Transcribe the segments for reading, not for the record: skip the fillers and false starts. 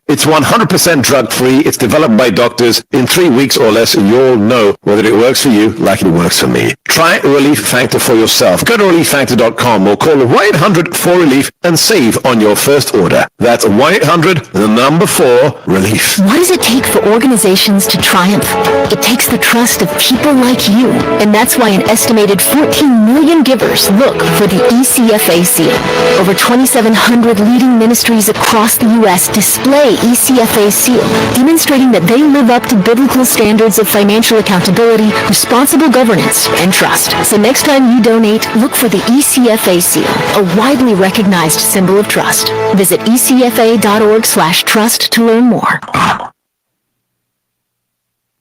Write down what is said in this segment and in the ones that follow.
It's 100% drug-free. It's developed by doctors. In 3 weeks or less, you'll know whether it works for you like it works for me. Try Relief Factor for yourself. Go to relieffactor.com or call 1-800-4RELIEF and save on your first order. That's 1-800-4-RELIEF. What does it take for organizations to triumph? It takes the trust of people like you. And that's why an estimated 14 million givers look for the ECFA seal. Over 2,700 leading ministries across the U.S. display ECFA seal, demonstrating that they live up to biblical standards of financial accountability, responsible governance, and trust. So next time you donate, look for the ECFA seal, a widely recognized symbol of trust. Visit ecfa.org/trust to learn more.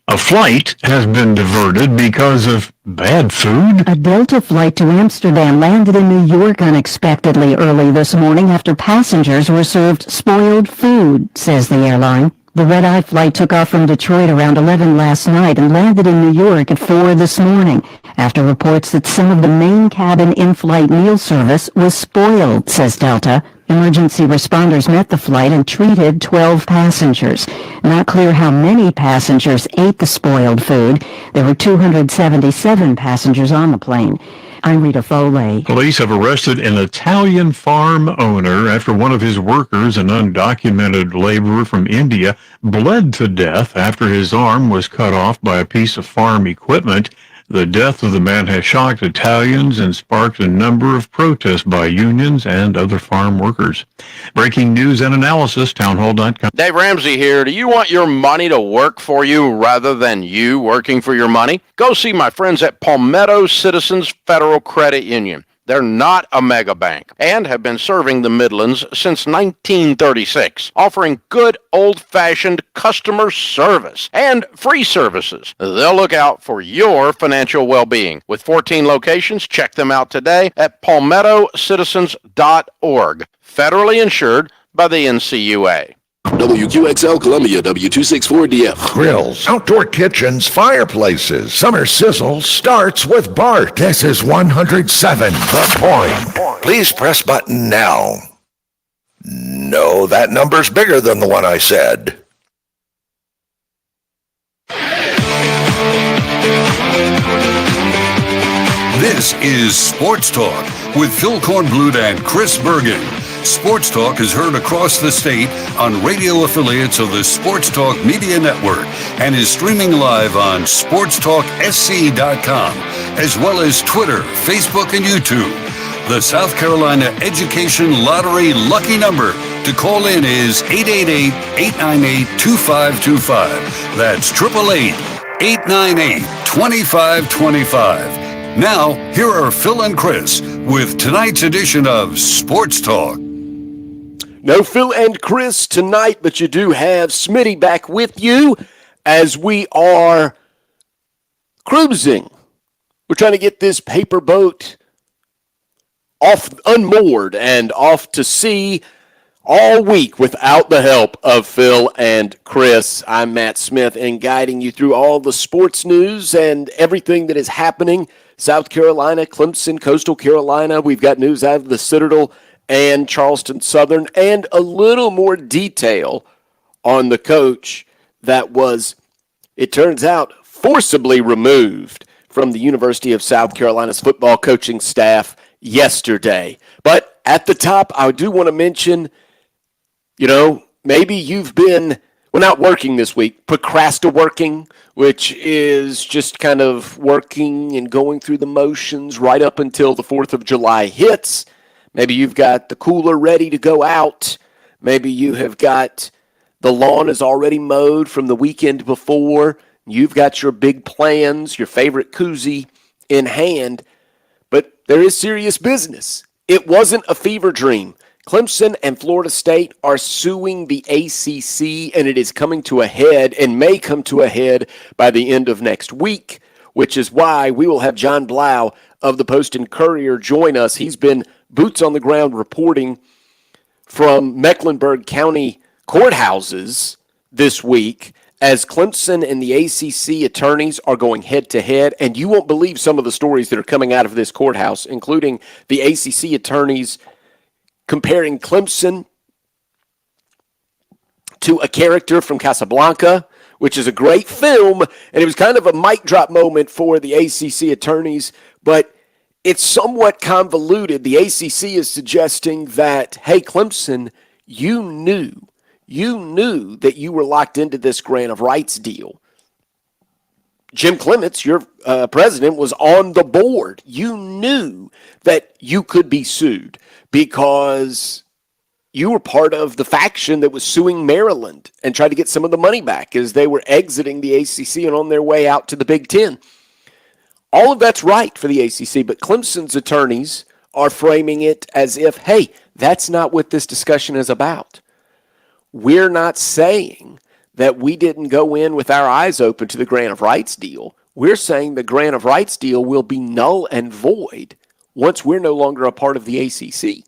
A flight has been diverted because of bad food. A Delta flight to Amsterdam landed in New York unexpectedly early this morning after passengers were served spoiled food, says the airline. The red-eye flight took off from Detroit around 11 last night and landed in New York at 4 this morning after reports that some of the main cabin in-flight meal service was spoiled, says Delta. Emergency responders met the flight and treated 12 passengers. Not clear how many passengers ate the spoiled food. There were 277 passengers on the plane. I'm Rita Foley. Police have arrested an Italian farm owner after one of his workers, an undocumented laborer from India, bled to death after his arm was cut off by a piece of farm equipment. The death of the man has shocked Italians and sparked a number of protests by unions and other farm workers. Breaking news and analysis, townhall.com. Dave Ramsey here. Do you want your money to work for you rather than you working for your money? Go see my friends at Palmetto Citizens Federal Credit Union. They're not a mega bank and have been serving the Midlands since 1936, offering good old-fashioned customer service and free services. They'll look out for your financial well-being. With 14 locations, check them out today at palmettocitizens.org. Federally insured by the NCUA. WQXL Columbia, W264DF. Grills, outdoor kitchens, fireplaces. Summer sizzle starts with Bart. This is 107 The Point. Please press button now. No, that number's bigger than the one I said. This is Sports Talk with Phil Kornblut and Chris Bergen. Sports Talk is heard across the state on radio affiliates of the Sports Talk Media Network and is streaming live on sportstalksc.com, as well as Twitter, Facebook, and YouTube. The South Carolina Education Lottery lucky number to call in is 888-898-2525. That's 888-898-2525. Now, here are Phil and Chris with tonight's edition of Sports Talk. No Phil and Chris tonight, but you do have Smitty back with you as we are cruising. We're trying to get this paper boat off unmoored and off to sea all week without the help of Phil and Chris. I'm Matt Smith and guiding you through all the sports news and everything that is happening. South Carolina, Clemson, Coastal Carolina. We've got news out of the Citadel and Charleston Southern, and a little more detail on the coach that was, it turns out, forcibly removed from the University of South Carolina's football coaching staff yesterday. But at the top, I do want to mention, maybe you've been, not working this week, procrastinating, which is just kind of working and going through the motions right up until the 4th of July hits. Maybe you've got the cooler ready to go out. Maybe you have got the lawn is already mowed from the weekend before. You've got your big plans, your favorite koozie in hand. But there is serious business. It wasn't a fever dream. Clemson and Florida State are suing the ACC, and it is coming to a head and may come to a head by the end of next week, which is why we will have John Blau of the Post and Courier join us. He's been boots on the ground reporting from Mecklenburg County courthouses this week as Clemson and the ACC attorneys are going head-to-head, and you won't believe some of the stories that are coming out of this courthouse, including the ACC attorneys comparing Clemson to a character from Casablanca, which is a great film, and it was kind of a mic drop moment for the ACC attorneys, but it's somewhat convoluted. The ACC is suggesting that, hey, Clemson, you knew that you were locked into this grant of rights deal. Jim Clements, your president, was on the board. You knew that you could be sued because you were part of the faction that was suing Maryland and tried to get some of the money back as they were exiting the ACC and on their way out to the Big Ten. All of that's right for the ACC, but Clemson's attorneys are framing it as if, hey, that's not what this discussion is about. We're not saying that we didn't go in with our eyes open to the grant of rights deal. We're saying the grant of rights deal will be null and void once we're no longer a part of the ACC.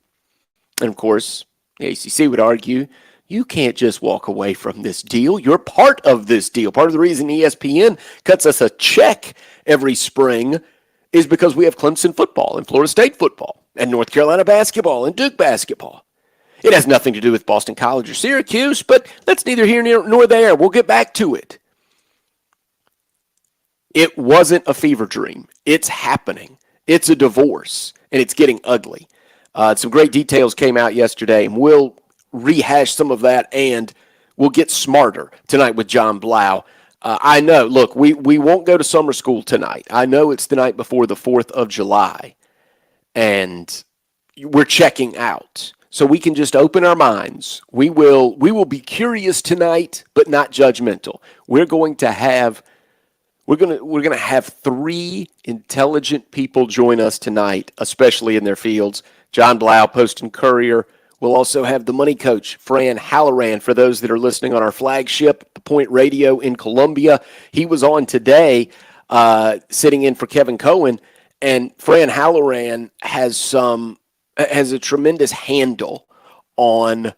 And of course, the ACC would argue, you can't just walk away from this deal. You're part of this deal. Part of the reason ESPN cuts us a check every spring is because we have Clemson football and Florida State football and North Carolina basketball and Duke basketball. It has nothing to do with Boston College or Syracuse, but that's neither here nor there. We'll get back to it. It wasn't a fever dream. It's happening. It's a divorce, and it's getting ugly. Some great details came out yesterday, and we'll rehash some of that, and we'll get smarter tonight with John Blau. I know, look, we won't go to summer school tonight. I know it's the night before the 4th of July, and we're checking out. So we can just open our minds. We will be curious tonight, but not judgmental. We're going to have 3 intelligent people join us tonight, especially in their fields. John Blau, Post and Courier. We'll also have the money coach, Fran Halloran, for those that are listening on our flagship, The Point Radio in Columbia. He was on today, sitting in for Kevin Cohen, and Fran Halloran has a tremendous handle on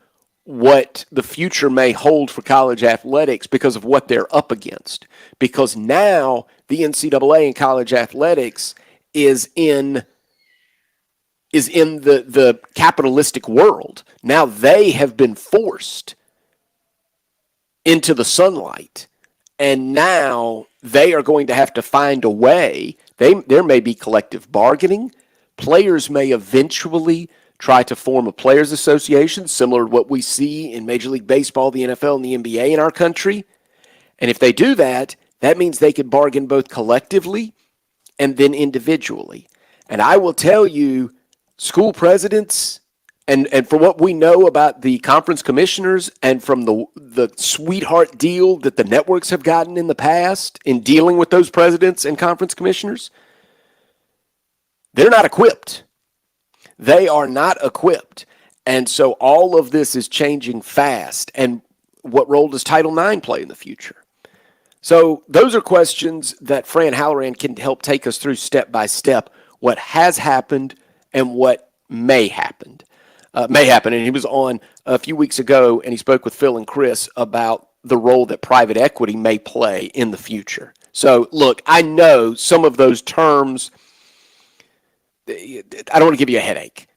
what the future may hold for college athletics because of what they're up against. Because now the NCAA in college athletics is in the capitalistic world. Now they have been forced into the sunlight, and now they are going to have to find a way. There may be collective bargaining. Players may eventually try to form a players' association, similar to what we see in Major League Baseball, the NFL, and the NBA in our country. And if they do that, that means they could bargain both collectively and then individually. And I will tell you, school presidents, and from what we know about the conference commissioners and from the sweetheart deal that the networks have gotten in the past in dealing with those presidents and conference commissioners, they're not equipped. They are not equipped. And so all of this is changing fast. And what role does Title IX play in the future? So those are questions that Fran Halloran can help take us through step by step, what has happened and what may happen. And he was on a few weeks ago, and he spoke with Phil and Chris about the role that private equity may play in the future. So, look, I know some of those terms, I don't want to give you a headache.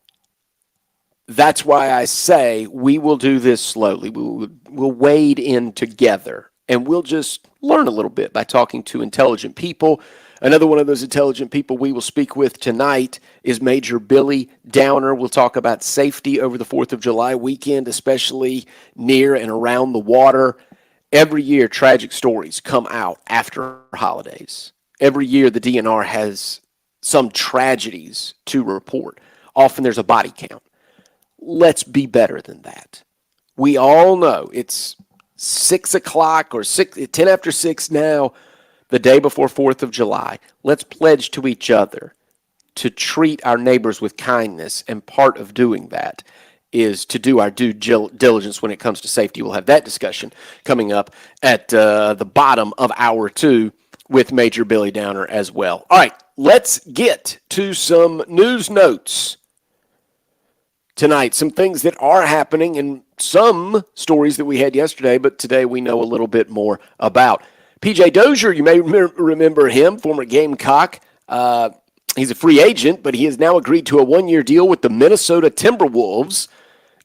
That's why I say we will do this slowly. We'll wade in together, and we'll just learn a little bit by talking to intelligent people. Another one of those intelligent people we will speak with tonight is Major Billy Downer. We'll talk about safety over the 4th of July weekend, especially near and around the water. Every year, tragic stories come out after holidays. Every year, the DNR has some tragedies to report. Often there's a body count. Let's be better than that. We all know it's 6 o'clock or 10 after 6 now, the day before 4th of July. Let's pledge to each other to treat our neighbors with kindness, and part of doing that is to do our due diligence when it comes to safety. We'll have that discussion coming up at the bottom of hour 2 with Major Billy Downer as well. All right, let's get to some news notes tonight. Some things that are happening and some stories that we had yesterday, but today we know a little bit more about. P.J. Dozier, you may remember him, former Gamecock. He's a free agent, but he has now agreed to a 1-year deal with the Minnesota Timberwolves.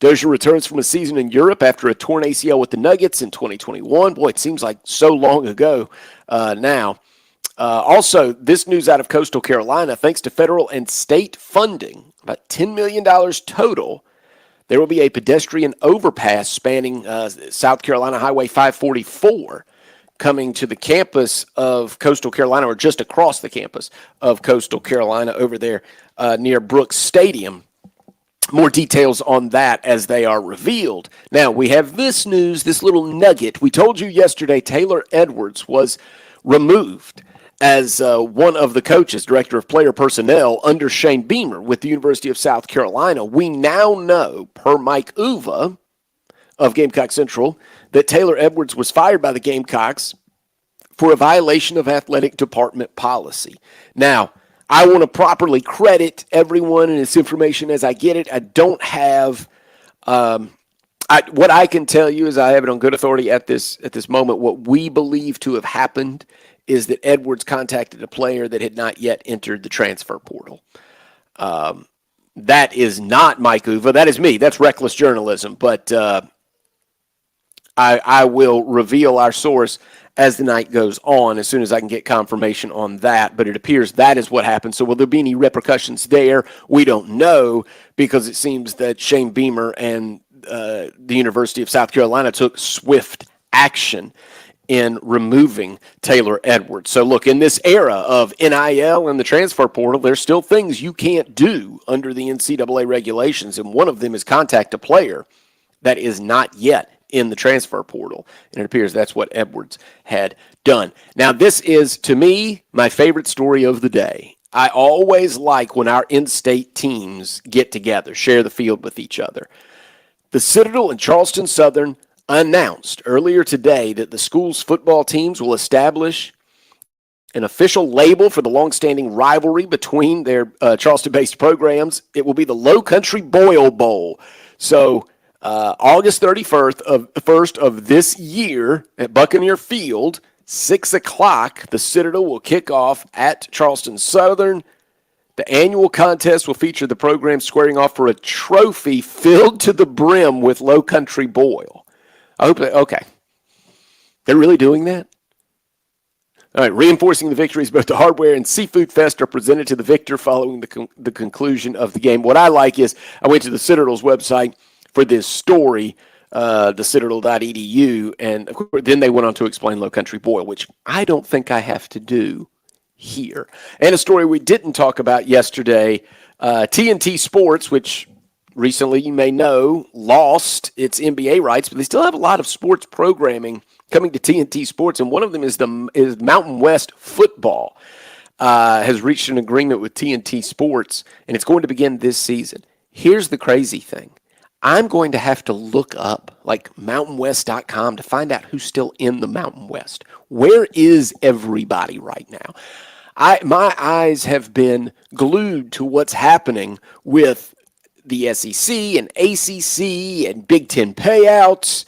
Dozier returns from a season in Europe after a torn ACL with the Nuggets in 2021. Boy, it seems like so long ago now. Also, this news out of Coastal Carolina, thanks to federal and state funding, about $10 million total, there will be a pedestrian overpass spanning South Carolina Highway 544 coming to the campus of Coastal Carolina, or just across the campus of Coastal Carolina over there near Brooks Stadium. More details on that as they are revealed. Now, we have this news, this little nugget. We told you yesterday Taylor Edwards was removed as one of the coaches, director of player personnel, under Shane Beamer with the University of South Carolina. We now know, per Mike Uva of Gamecock Central, that Taylor Edwards was fired by the Gamecocks for a violation of athletic department policy. Now, I want to properly credit everyone and this information as I get it. I don't have what I can tell you is I have it on good authority at this moment. What we believe to have happened is that Edwards contacted a player that had not yet entered the transfer portal. That is not Mike Uva. That is me. That's reckless journalism. But I will reveal our source as the night goes on, as soon as I can get confirmation on that. But it appears that is what happened. So will there be any repercussions there? We don't know, because it seems that Shane Beamer and the University of South Carolina took swift action in removing Taylor Edwards. So look, in this era of NIL and the transfer portal, there's still things you can't do under the NCAA regulations, and one of them is contact a player that is not yet in the transfer portal. And it appears that's what Edwards had done. Now, this is, to me, my favorite story of the day. I always like when our in-state teams get together, share the field with each other. The Citadel and Charleston Southern announced earlier today that the school's football teams will establish an official label for the longstanding rivalry between their Charleston-based programs. It will be the Low Country Boil Bowl. So August 31st of this year at Buccaneer Field, 6 o'clock, the Citadel will kick off at Charleston Southern. The annual contest will feature the program squaring off for a trophy filled to the brim with Low Country Boil. I hope that, okay. They're really doing that? All right, reinforcing the victories, both the Hardware and Seafood Fest are presented to the victor following the conclusion of the game. What I like is I went to the Citadel's website for this story, thecitadel.edu, and of course, then they went on to explain Low Country Boil, which I don't think I have to do here. And a story we didn't talk about yesterday, TNT Sports, which recently, you may know, lost its NBA rights, but they still have a lot of sports programming coming to TNT Sports, and one of them is Mountain West Football. Has reached an agreement with TNT Sports, and it's going to begin this season. Here's the crazy thing. I'm going to have to look up like mountainwest.com to find out who's still in the Mountain West. Where is everybody right now? My eyes have been glued to what's happening with the SEC and ACC and Big Ten payouts.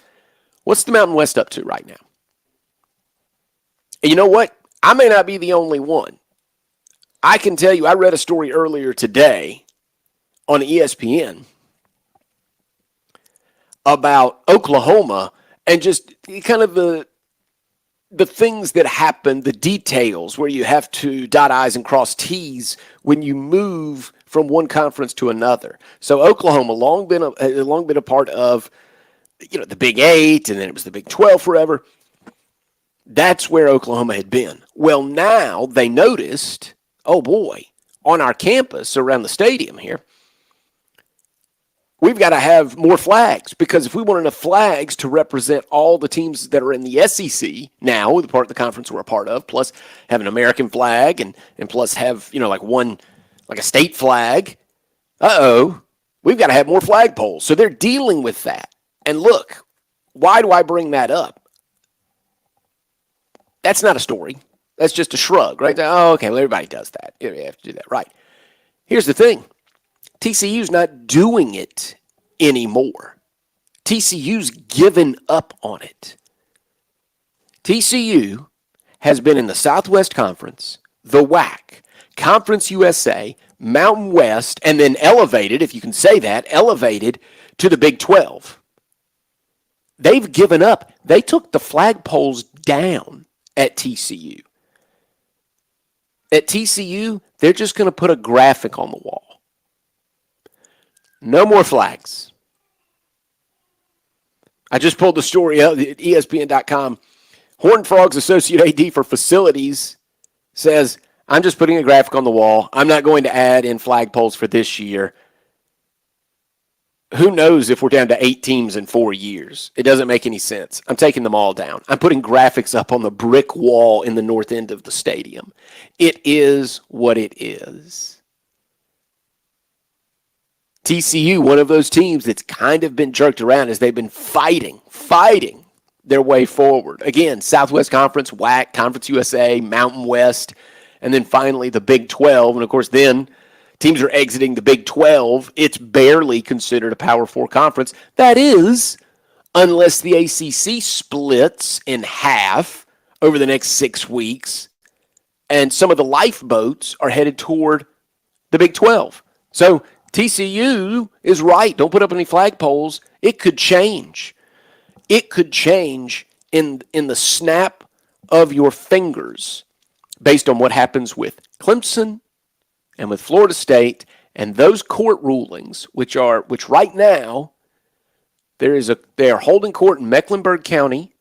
What's the Mountain West up to right now? And you know what? I may not be the only one. I can tell you, I read a story earlier today on ESPN about Oklahoma and just kind of the things that happen, the details where you have to dot I's and cross T's when you move from one conference to another. So Oklahoma long been a part of, the Big 8, and then it was the Big 12 forever. That's where Oklahoma had been. Well, now they noticed, oh boy, on our campus around the stadium here, we've got to have more flags, because if we want enough flags to represent all the teams that are in the SEC now, the part of the conference we're a part of, plus have an American flag and plus have, like a state flag, we've got to have more flagpoles. So they're dealing with that. And look, why do I bring that up? That's not a story. That's just a shrug, right? Oh, okay, well, everybody does that. You have to do that, right? Here's the thing. TCU's not doing it anymore. TCU's given up on it. TCU has been in the Southwest Conference, the WAC, Conference USA, Mountain West, and then elevated, if you can say that, elevated to the Big 12. They've given up. They took the flagpoles down at TCU. At TCU, they're just going to put a graphic on the wall. No more flags. I just pulled the story up at ESPN.com. Horned Frogs Associate AD for Facilities says, I'm just putting a graphic on the wall. I'm not going to add in flagpoles for this year. Who knows if we're down to 8 teams in 4 years? It doesn't make any sense. I'm taking them all down. I'm putting graphics up on the brick wall in the north end of the stadium. It is what it is. TCU, one of those teams that's kind of been jerked around as they've been fighting their way forward. Again, Southwest Conference, WAC, Conference USA, Mountain West, and then finally the Big 12. And, of course, then teams are exiting the Big 12. It's barely considered a Power 4 conference. That is, unless the ACC splits in half over the next 6 weeks, and some of the lifeboats are headed toward the Big 12. So TCU is right. Don't put up any flagpoles. It could change. It could change in the snap of your fingers based on what happens with Clemson and with Florida State and those court rulings, which right now they are holding court in Mecklenburg County.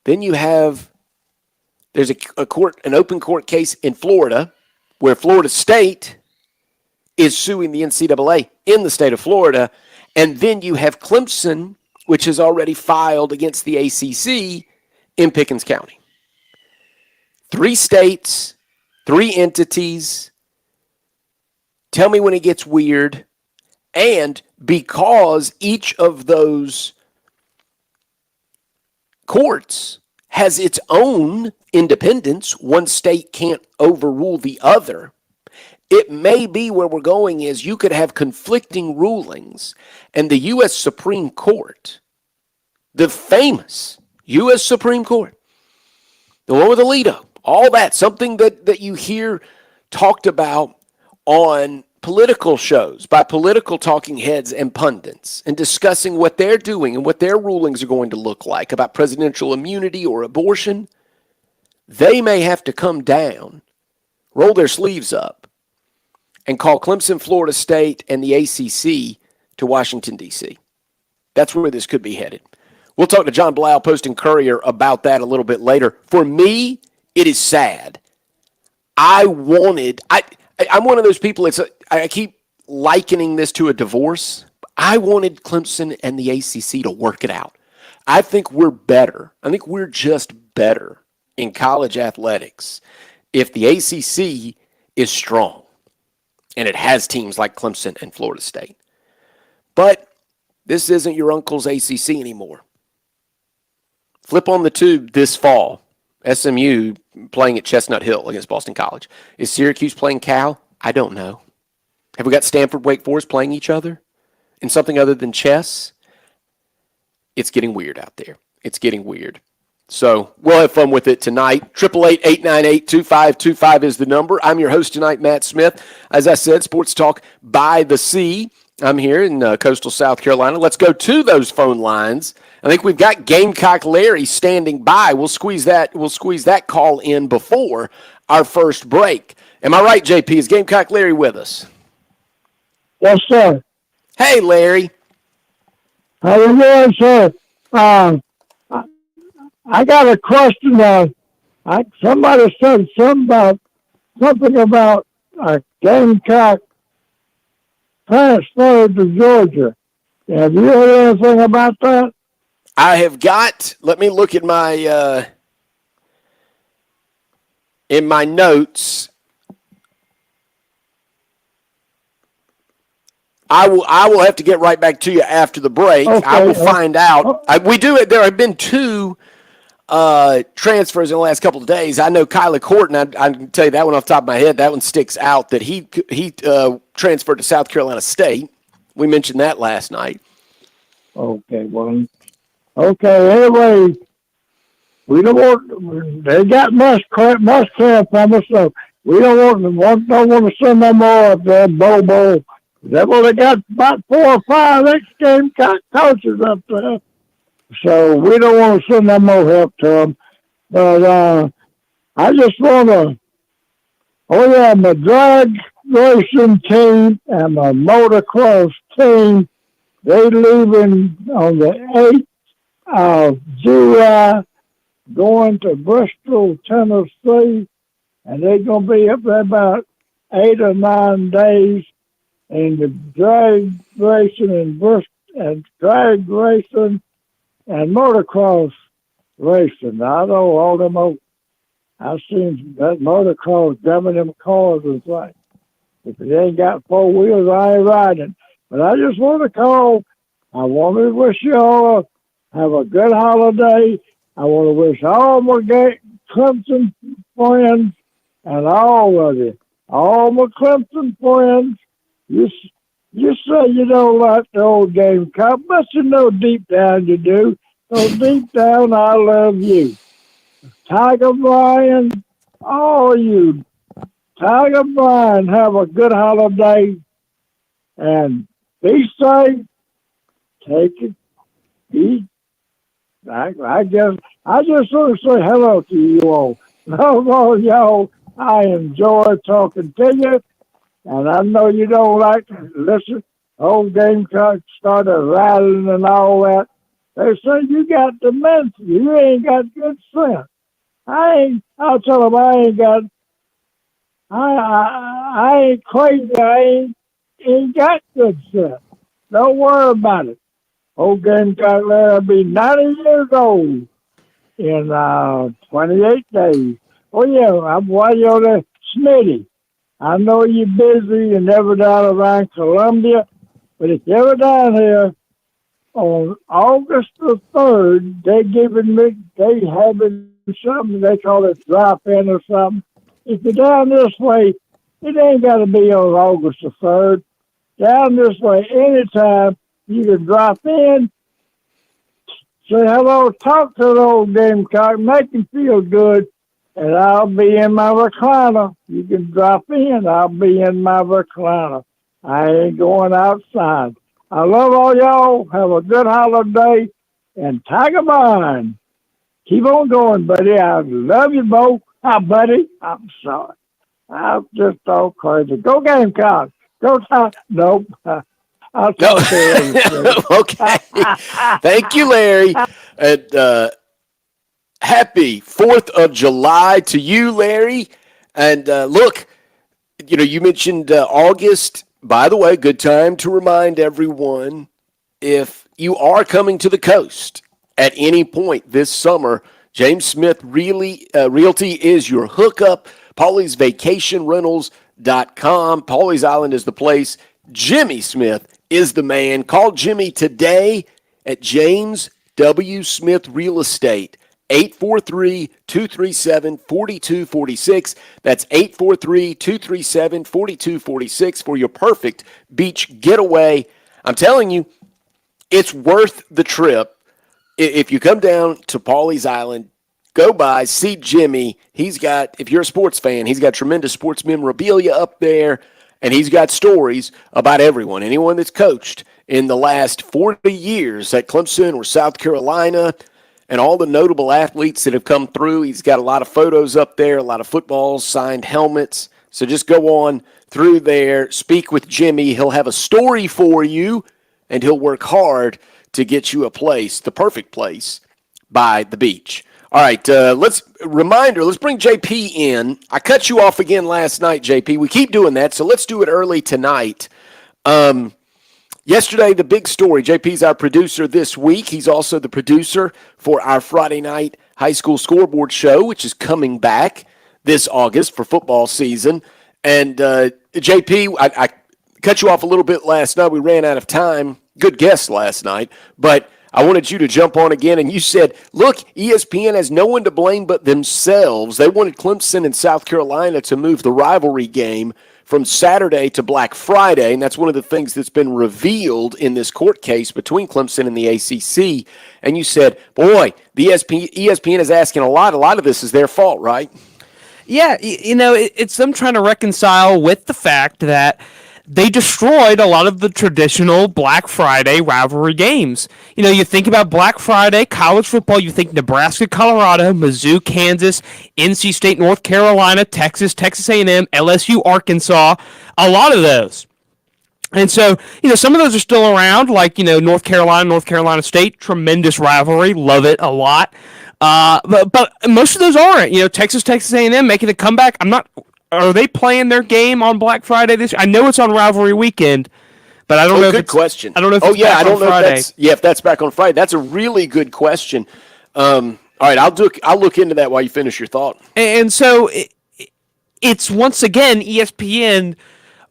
Then there's an open court case in Florida where Florida State is suing the NCAA in the state of Florida. And then you have Clemson, which has already filed against the ACC in Pickens County. 3 states, 3 entities. Tell me when it gets weird. And because each of those courts has its own independence, one state can't overrule the other. It may be where we're going is you could have conflicting rulings, and the U.S. Supreme Court, the famous U.S. Supreme Court, the one with Alito, all that, something that you hear talked about on political shows by political talking heads and pundits and discussing what they're doing and what their rulings are going to look like about presidential immunity or abortion, they may have to come down, roll their sleeves up, and call Clemson, Florida State, and the ACC to Washington, D.C. That's where this could be headed. We'll talk to John Blau, Post and Courier, about that a little bit later. For me, it is sad. I'm one of those people, I keep likening this to a divorce. I wanted Clemson and the ACC to work it out. I think we're better. I think we're just better in college athletics if the ACC is strong and it has teams like Clemson and Florida State. But this isn't your uncle's ACC anymore. Flip on the tube this fall. SMU playing at Chestnut Hill against Boston College. Is Syracuse playing Cal? I don't know. Have we got Stanford, Wake Forest playing each other in something other than chess? It's getting weird out there. It's getting weird. So we'll have fun with it tonight. 888-898-2525 is the number. I'm your host tonight, Matt Smith. As I said, Sports Talk by the Sea. I'm here in coastal South Carolina. Let's go to those phone lines. I think we've got Gamecock Larry standing by. We'll squeeze that call in before our first break. Am I right, JP? Is Gamecock Larry with us? Yes, sir. Hey, Larry. How you doing, sir? I got a question. Somebody said something about a Gamecock transferred to Georgia. Have you heard anything about that? I have got. Let me look at my in my notes. I will have to get right back to you after the break. Okay. I will find out. There have been 2 transfers in the last couple of days. I know Kylie Corton. I can tell you that one off the top of my head. That one sticks out. That he transferred to South Carolina State. We mentioned that last night. Okay. Well. Okay. Anyway, we don't want. They got Muscat from us, so we don't want to send them more up there. Bobo They've only got about 4 or 5 ex-Gamecock coaches up there. So we don't want to send no more help to them. But I just want to, my drag racing team and my motocross team, they leaving on the 8th of July, going to Bristol, Tennessee, and they're going to be up there about 8 or 9 days. And the drag racing and drag racing and motocross racing. I know all them I've seen that motocross driving them cars is like, if it ain't got 4 wheels, I ain't riding. But I just want to call. I want to wish you all have a good holiday. I want to wish all my Clemson friends and all of you, all my Clemson friends. You say you don't like the old Gamecock, but you know deep down you do. So deep down, I love you. Tiger Brian, all you. Tiger Brian, have a good holiday and be safe. Take it. I guess I just want to say hello to you all. Love all y'all. I enjoy talking to you. And I know you don't like to listen. Old Gamecock started rattling and all that. They say you got dementia. You ain't got good sense. I'll tell them I ain't crazy. I ain't got good sense. Don't worry about it. Old Gamecock will be 90 years old in 28 days. Oh, yeah, I'm while you're there, Smitty. I know you're busy and never down around Columbia, but if you're ever down here on August the 3rd, they having something, they call it drop-in or something. If you're down this way, it ain't got to be on August the 3rd. Down this way, anytime, you can drop in, say hello, talk to the old Gamecock, make him feel good, and I'll be in my recliner. You can drop in, I'll be in my recliner. I ain't going outside. I love all y'all. Have a good holiday, and Tiger Mine. Keep on going, buddy. I love you both. Hi, buddy. I'm sorry. I'm just all crazy. Go Gamecock. Go Tiger. Nope. I'll talk to you. Okay. Thank you, Larry. And happy 4th of July to you, Larry. And look, you mentioned August. By the way, good time to remind everyone, if you are coming to the coast at any point this summer, James Smith Realty is your hookup. Paulie's Vacation Rentals.com. Paulie's Island is the place. Jimmy Smith is the man. Call Jimmy today at James W. Smith Real Estate. 843-237-4246. That's 843-237-4246 for your perfect beach getaway. I'm telling you, it's worth the trip. If you come down to Paulie's Island, go by, see Jimmy. He's got, if you're a sports fan, he's got tremendous sports memorabilia up there, and he's got stories about everyone, anyone that's coached in the last 40 years at Clemson or South Carolina, and all the notable athletes that have come through. He's got a lot of photos up there, a lot of footballs, signed helmets. So just go on through there, speak with Jimmy. He'll have a story for you, and he'll work hard to get you a place, the perfect place, by the beach. All right, let's bring JP in. I cut you off again last night, JP. We keep doing that, so let's do it early tonight. Yesterday, the big story. JP's our producer this week. He's also the producer for our Friday night high school scoreboard show, which is coming back this August for football season. And JP, I cut you off a little bit last night. We ran out of time. Good guess last night. But I wanted you to jump on again, and you said, look, ESPN has no one to blame but themselves. They wanted Clemson and South Carolina to move the rivalry game from Saturday to Black Friday, and that's one of the things that's been revealed in this court case between Clemson and the ACC. And you said, boy, the ESPN is asking a lot. A lot of this is their fault, right? Yeah, it's them trying to reconcile with the fact that they destroyed a lot of the traditional Black Friday rivalry games. You know, you think about Black Friday, college football, you think Nebraska, Colorado, Mizzou, Kansas, NC State, North Carolina, Texas, Texas A&M, LSU, Arkansas, a lot of those. And so, you know, some of those are still around, like, you know, North Carolina State, tremendous rivalry, love it a lot. But most of those aren't. You know, Texas A&M making a comeback. Are they playing their game on Black Friday this year? I know it's on rivalry weekend, but I don't know. Good question. I don't know if it's back on Friday. If that's back on Friday. That's a really good question. All right, I'll look into that while you finish your thought. And so it's once again ESPN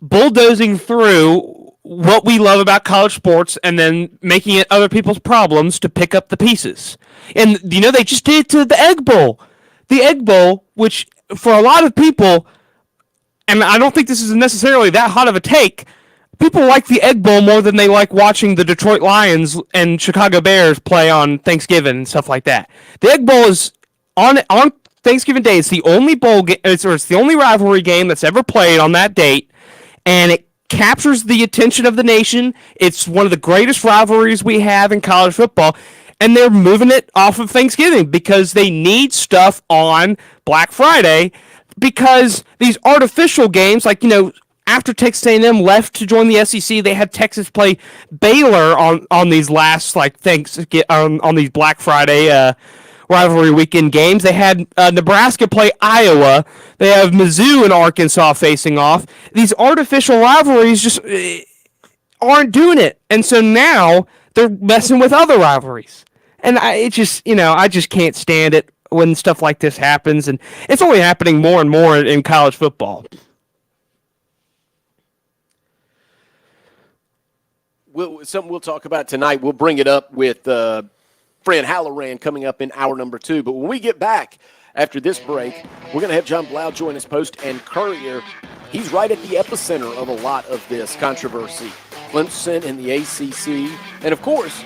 bulldozing through what we love about college sports and then making it other people's problems to pick up the pieces. And, you know, they just did it to the Egg Bowl. The Egg Bowl, which for a lot of people, and I don't think this is necessarily that hot of a take, people like the Egg Bowl more than they like watching the Detroit Lions and Chicago Bears play on Thanksgiving and stuff like that. The Egg Bowl is on Thanksgiving Day. It's the only it's the only rivalry game that's ever played on that date. And it captures the attention of the nation. It's one of the greatest rivalries we have in college football. And they're moving it off of Thanksgiving because they need stuff on Black Friday, because these artificial games, like, you know, after Texas A&M left to join the SEC, they had Texas play Baylor on these last, like, on these Black Friday rivalry weekend games. They had Nebraska play Iowa. They have Mizzou and Arkansas facing off. These artificial rivalries just aren't doing it. And so now they're messing with other rivalries. And I just can't stand it when stuff like this happens. And it's only happening more and more in college football. Something we'll talk about tonight. We'll bring it up with Fran Halloran coming up in hour number 2. But when we get back after this break, we're going to have John Blau join us, Post and Courier. He's right at the epicenter of a lot of this controversy. Clemson and the ACC. And, of course,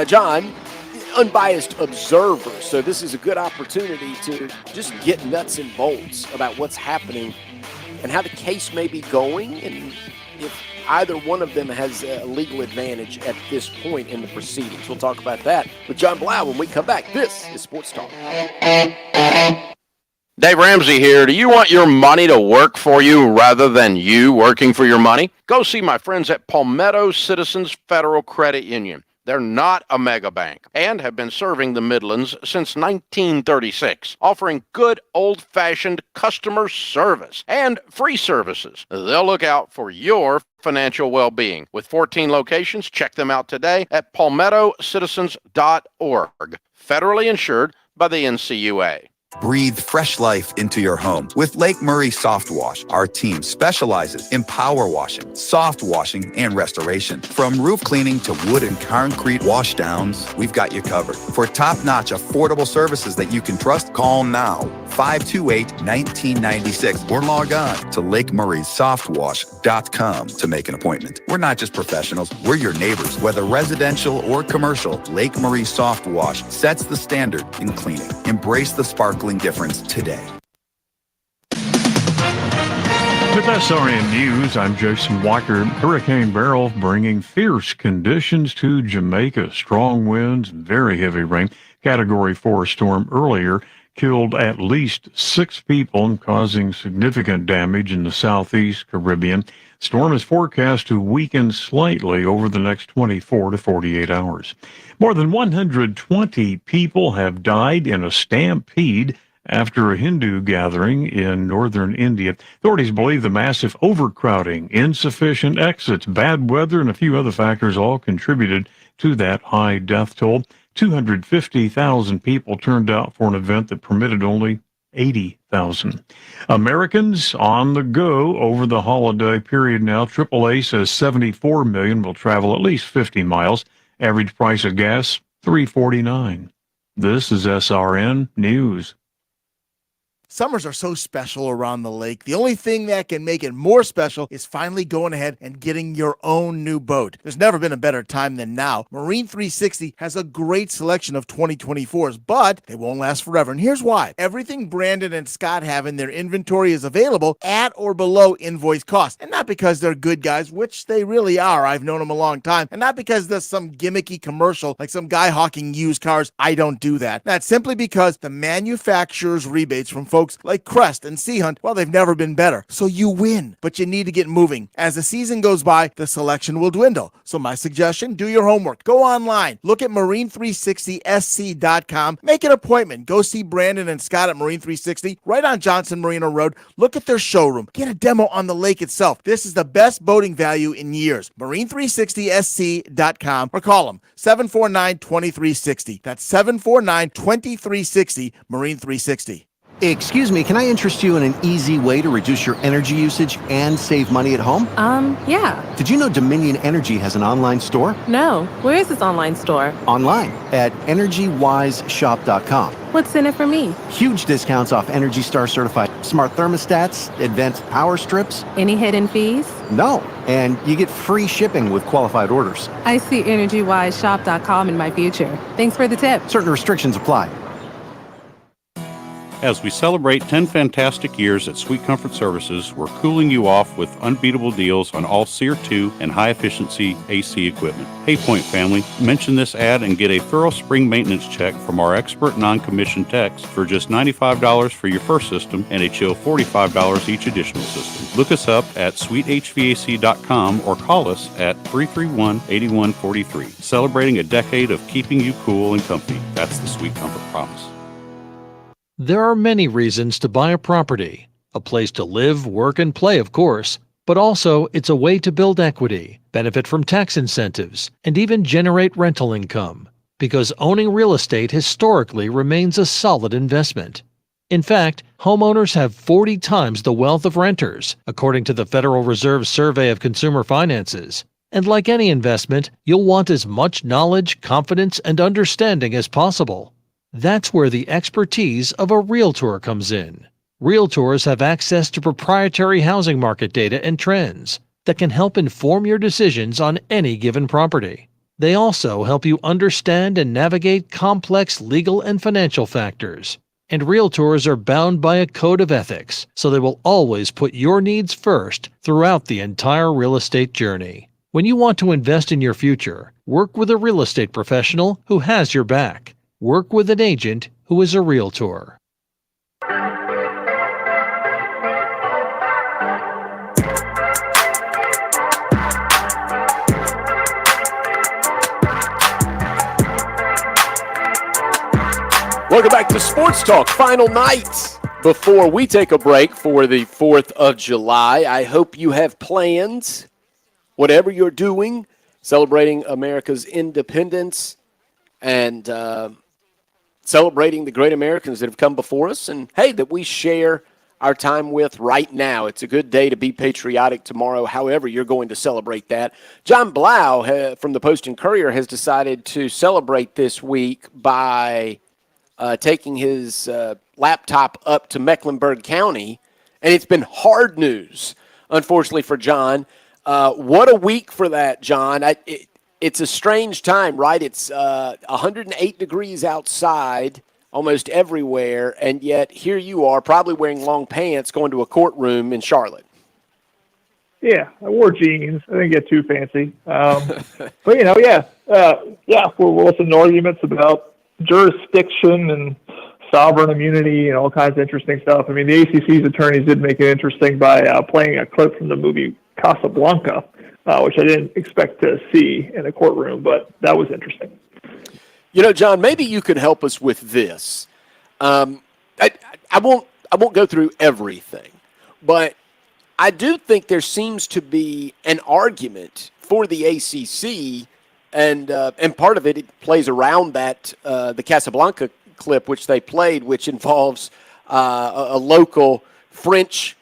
John, unbiased observer. So this is a good opportunity to just get nuts and bolts about what's happening and how the case may be going, and if either one of them has a legal advantage at this point in the proceedings. We'll talk about that with John Blau when we come back. This is Sports Talk. Dave Ramsey here. Do you want your money to work for you rather than you working for your money? Go see my friends at Palmetto Citizens Federal Credit Union. They're not a mega bank and have been serving the Midlands since 1936, offering good old-fashioned customer service and free services. They'll look out for your financial well-being. With 14 locations, check them out today at palmettocitizens.org. Federally insured by the NCUA. Breathe fresh life into your home with Lake Murray Soft Wash. Our team specializes in power washing, soft washing, and restoration. From roof cleaning to wood and concrete wash downs, we've got you covered. For top-notch, affordable services that you can trust, call now, 528-1996, or log on to LakeMurraySoftWash.com to make an appointment. We're not just professionals, we're your neighbors. Whether residential or commercial, Lake Murray Soft Wash sets the standard in cleaning. Embrace the sparkling difference today. With SRN News, I'm Jason Walker. Hurricane Beryl bringing fierce conditions to Jamaica. Strong winds, very heavy rain. Category 4 storm earlier killed at least 6 people, causing significant damage in the southeast Caribbean. Storm is forecast to weaken slightly over the next 24 to 48 hours. More than 120 people have died in a stampede after a Hindu gathering in northern India. Authorities believe the massive overcrowding, insufficient exits, bad weather, and a few other factors all contributed to that high death toll. 250,000 people turned out for an event that permitted only 80,000. Americans on the go over the holiday period now. AAA says 74 million will travel at least 50 miles. Average price of gas, $3.49. This is SRN News. Summers are so special around the lake. The only thing that can make it more special is finally going ahead and getting your own new boat. There's never been a better time than now. Marine 360 has a great selection of 2024s, but they won't last forever. And here's why. Everything Brandon and Scott have in their inventory is available at or below invoice cost. And not because they're good guys, which they really are. I've known them a long time. And not because there's some gimmicky commercial like some guy hawking used cars. I don't do that. That's simply because the manufacturer's rebates from folks like Crest and Sea Hunt, well, they've never been better. So you win, but you need to get moving. As the season goes by, the selection will dwindle. So my suggestion, do your homework. Go online. Look at marine360sc.com. Make an appointment. Go see Brandon and Scott at Marine 360 right on Johnson Marina Road. Look at their showroom. Get a demo on the lake itself. This is the best boating value in years. Marine360sc.com or call them 749-2360. That's 749-2360, Marine 360. Excuse me, can I interest you in an easy way to reduce your energy usage and save money at home? Yeah. Did you know Dominion Energy has an online store? No. Where is this online store? Online at EnergyWiseShop.com. What's in it for me? Huge discounts off Energy Star certified smart thermostats, advanced power strips. Any hidden fees? No. And you get free shipping with qualified orders. I see EnergyWiseShop.com in my future. Thanks for the tip. Certain restrictions apply. As we celebrate 10 fantastic years at Sweet Comfort Services, we're cooling you off with unbeatable deals on all SEER 2 and high-efficiency AC equipment. Hey Point family, mention this ad and get a thorough spring maintenance check from our expert non-commissioned techs for just $95 for your first system and a chill $45 each additional system. Look us up at sweethvac.com or call us at 331-8143. Celebrating a decade of keeping you cool and comfy. That's the Sweet Comfort promise. There are many reasons to buy a property. A place to live, work, and play, of course. But also, it's a way to build equity, benefit from tax incentives, and even generate rental income. Because owning real estate historically remains a solid investment. In fact, homeowners have 40 times the wealth of renters, according to the Federal Reserve Survey of Consumer Finances. And like any investment, you'll want as much knowledge, confidence, and understanding as possible. That's where the expertise of a realtor comes in. Realtors have access to proprietary housing market data and trends that can help inform your decisions on any given property. They also help you understand and navigate complex legal and financial factors. And realtors are bound by a code of ethics, so they will always put your needs first throughout the entire real estate journey. When you want to invest in your future, work with a real estate professional who has your back. Work with an agent who is a realtor. Welcome back to Sports Talk, final night before we take a break for the 4th of July. I hope you have plans, whatever you're doing, celebrating America's independence and celebrating the great Americans that have come before us and, hey, that we share our time with right now. It's a good day to be patriotic tomorrow, however you're going to celebrate that. John Blau from the Post and Courier has decided to celebrate this week by taking his laptop up to Mecklenburg County, and it's been hard news, unfortunately, for John. What a week for that, John. It's a strange time, right? It's 108 degrees outside almost everywhere, and yet here you are probably wearing long pants going to a courtroom in Charlotte. Yeah, I wore jeans. I didn't get too fancy. But, we'll listen to arguments about jurisdiction and sovereign immunity and all kinds of interesting stuff. I mean, the ACC's attorneys did make it interesting by playing a clip from the movie Casablanca, which I didn't expect to see in a courtroom, but that was interesting. You know, John, maybe you could help us with this. I won't go through everything, but I do think there seems to be an argument for the ACC, and part of it plays around that the Casablanca clip which they played, which involves a local French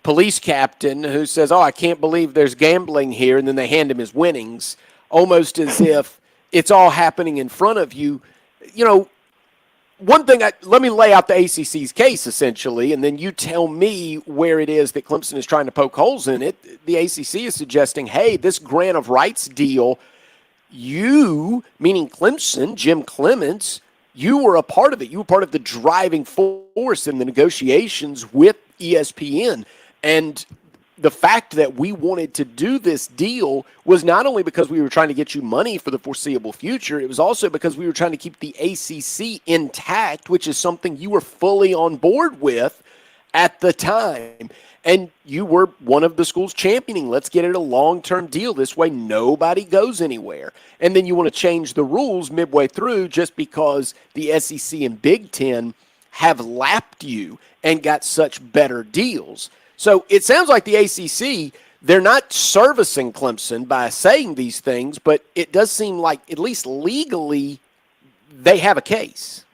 police captain who says, I can't believe there's gambling here, and then they hand him his winnings, almost as if it's all happening in front of you. You know, one thing, let me lay out the ACC's case, essentially, and then you tell me where it is that Clemson is trying to poke holes in it. The ACC is suggesting, hey, this grant of rights deal, you, meaning Clemson, Jim Clements, you were a part of it. You were part of the driving force in the negotiations with ESPN. And the fact that we wanted to do this deal was not only because we were trying to get you money for the foreseeable future, it was also because we were trying to keep the ACC intact, which is something you were fully on board with at the time. And you were one of the schools championing, let's get it a long-term deal. This way nobody goes anywhere. And then you want to change the rules midway through just because the SEC and Big Ten have lapped you and got such better deals. So it sounds like the ACC, they're not servicing Clemson by saying these things, but it does seem like, at least legally, they have a case.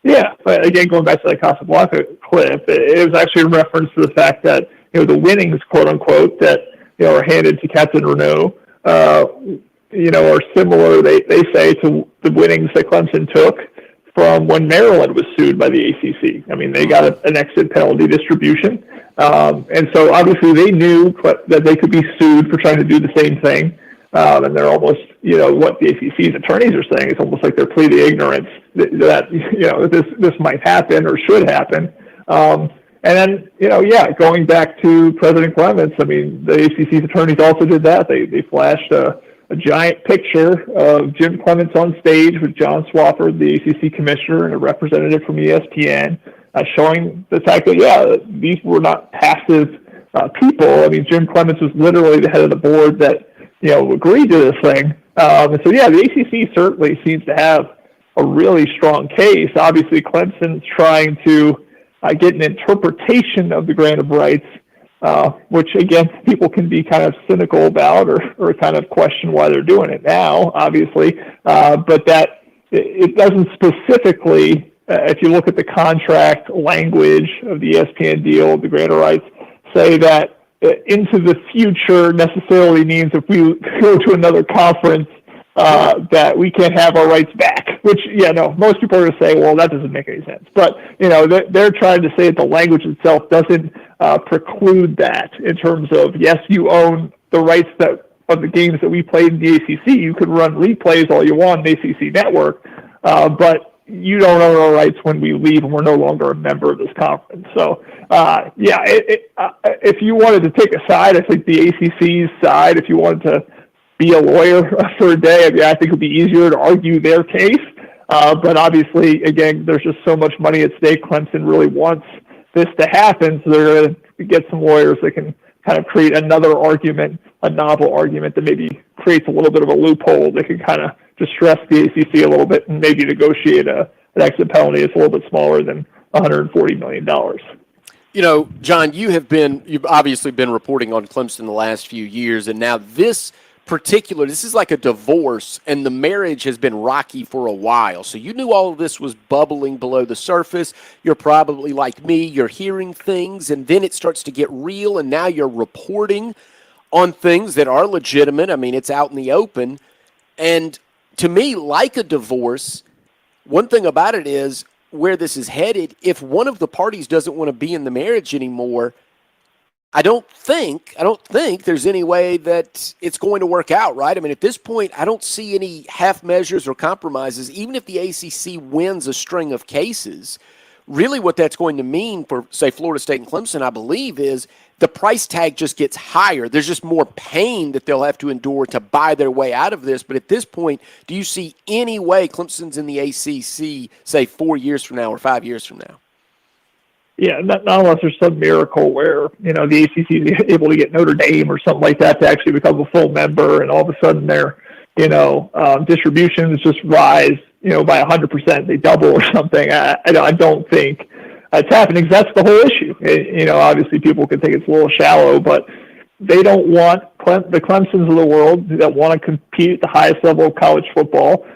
Yeah, but again, going back to the Casablanca clip, it was actually in reference to the fact that, the winnings, quote unquote, that, are handed to Captain Renault, are similar, they say, to the winnings that Clemson took from when Maryland was sued by the ACC. I mean, they got an exit penalty distribution. And so obviously they knew that they could be sued for trying to do the same thing. And they're almost, what the ACC's attorneys are saying is almost like they're pleading ignorance that this might happen or should happen. And then, going back to President Clements, I mean, the ACC's attorneys also did that. They flashed a giant picture of Jim Clements on stage with John Swofford, the ACC commissioner, and a representative from ESPN, showing the fact that, these were not passive people. I mean, Jim Clements was literally the head of the board that, agreed to this thing. And so, the ACC certainly seems to have a really strong case. Obviously, Clemson's trying to get an interpretation of the grant of rights, which, again, people can be kind of cynical about or kind of question why they're doing it now, obviously. But that it doesn't specifically, if you look at the contract language of the ESPN deal, the grant of rights, say that into the future necessarily means if we go to another conference that we can't have our rights back, which, most people are going to say, well, that doesn't make any sense. But, they're trying to say that the language itself doesn't preclude that in terms of, yes, you own the rights of the games that we played in the ACC. You could run replays all you want on the ACC network, but you don't own our rights when we leave and we're no longer a member of this conference. So, if you wanted to take a side, I think the ACC's side, if you wanted to be a lawyer for a day, I think it would be easier to argue their case. But obviously, again, there's just so much money at stake. Clemson really wants this to happen, so they're going to get some lawyers that can kind of create another argument, a novel argument that maybe creates a little bit of a loophole that can kind of distress the ACC a little bit and maybe negotiate an exit penalty that's a little bit smaller than $140 million. John, you've obviously been reporting on Clemson the last few years, and now this is like a divorce, and the marriage has been rocky for a while. So you knew all of this was bubbling below the surface. You're probably like me. You're hearing things, and then it starts to get real, and now you're reporting on things that are legitimate. I mean, it's out in the open. And to me, like a divorce, one thing about it is where this is headed, if one of the parties doesn't want to be in the marriage anymore, I don't think there's any way that it's going to work out, right? I mean, at this point, I don't see any half measures or compromises. Even if the ACC wins a string of cases, really what that's going to mean for, say, Florida State and Clemson, I believe, is the price tag just gets higher. There's just more pain that they'll have to endure to buy their way out of this. But at this point, do you see any way Clemson's in the ACC, say, 4 years from now or 5 years from now? Yeah, not unless there's some miracle where, the ACC is able to get Notre Dame or something like that to actually become a full member, and all of a sudden their, distributions just rise, by 100%, they double or something. I don't think it's happening. That's the whole issue. Obviously people can think it's a little shallow, but they don't want the Clemsons of the world that want to compete at the highest level of college football,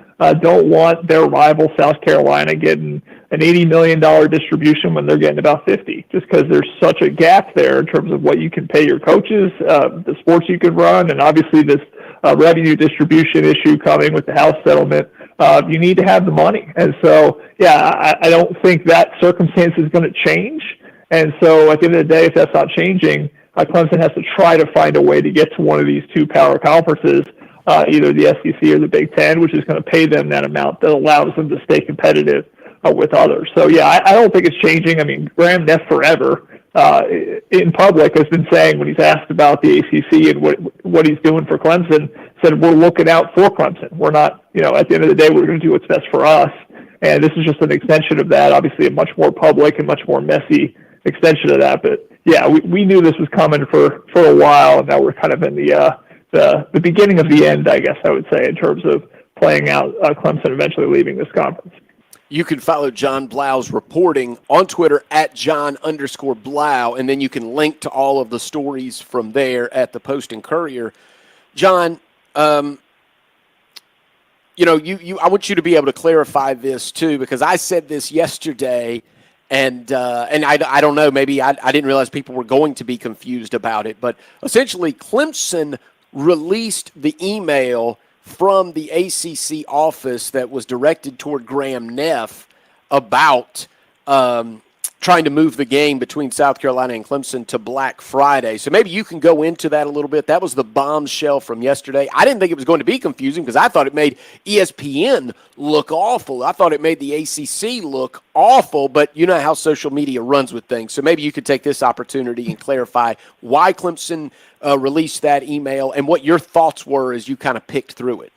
don't want their rival South Carolina getting an $80 million distribution when they're getting about 50, just because there's such a gap there in terms of what you can pay your coaches, the sports you can run, and obviously this revenue distribution issue coming with the House settlement you need to have the money. And so, yeah, I don't think that circumstance is going to change. And so at the end of the day, if that's not changing, Clemson has to try to find a way to get to one of these two power conferences, either the SEC or the Big Ten, which is going to pay them that amount that allows them to stay competitive with others. So, yeah, I don't think it's changing. I mean, Graham Neff forever in public has been saying, when he's asked about the ACC and what he's doing for Clemson, said, we're looking out for Clemson. We're not, at the end of the day, we're going to do what's best for us. And this is just an extension of that, obviously a much more public and much more messy extension of that. But, yeah, we knew this was coming for a while, and now we're kind of in the beginning of the end, I guess I would say, in terms of playing out Clemson eventually leaving this conference. You can follow John Blau's reporting on Twitter at John_Blau, and then you can link to all of the stories from there at the Post and Courier. John, I want you to be able to clarify this too, because I said this yesterday, and I don't know, maybe I didn't realize people were going to be confused about it, but essentially Clemson released the email from the ACC office that was directed toward Graham Neff about trying to move the game between South Carolina and Clemson to Black Friday. So maybe you can go into that a little bit. That was the bombshell from yesterday. I didn't think it was going to be confusing because I thought it made ESPN look awful. I thought it made the ACC look awful, but you know how social media runs with things. So maybe you could take this opportunity and clarify why Clemson released that email and what your thoughts were as you kind of picked through it.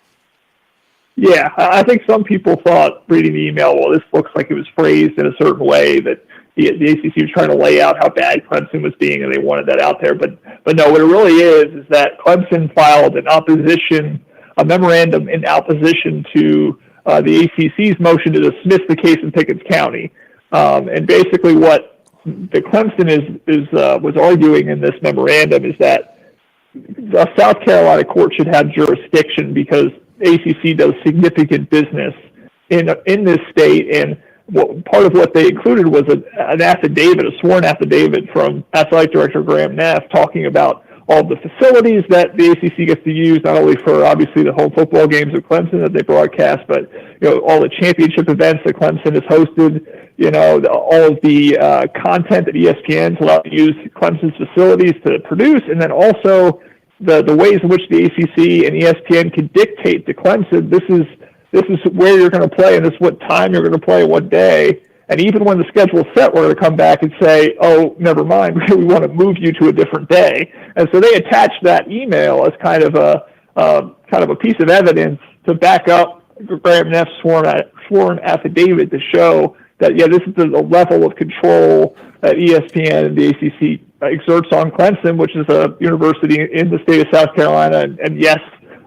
Yeah, I think some people thought reading the email, well, this looks like it was phrased in a certain way that the ACC was trying to lay out how bad Clemson was being, and they wanted that out there. But no, what it really is that Clemson filed a memorandum in opposition to the ACC's motion to dismiss the case in Pickens County. And basically what the Clemson was arguing in this memorandum is that the South Carolina court should have jurisdiction because ACC does significant business in this state, and part of what they included was an affidavit, a sworn affidavit from Athletic Director Graham Neff talking about all the facilities that the ACC gets to use, not only for obviously the home football games of Clemson that they broadcast, but all the championship events that Clemson has hosted, all of the content that ESPN's allowed to use Clemson's facilities to produce, and then also the ways in which the ACC and ESPN can dictate to Clemson, this is where you're going to play, and this is what time you're going to play, what day. And even when the schedule's set, we're going to come back and say, oh, never mind, we want to move you to a different day. And so they attached that email as kind of a piece of evidence to back up Graham Neff's sworn affidavit to show that, yeah, this is the level of control that ESPN and the ACC exerts on Clemson, which is a university in the state of South Carolina. And yes,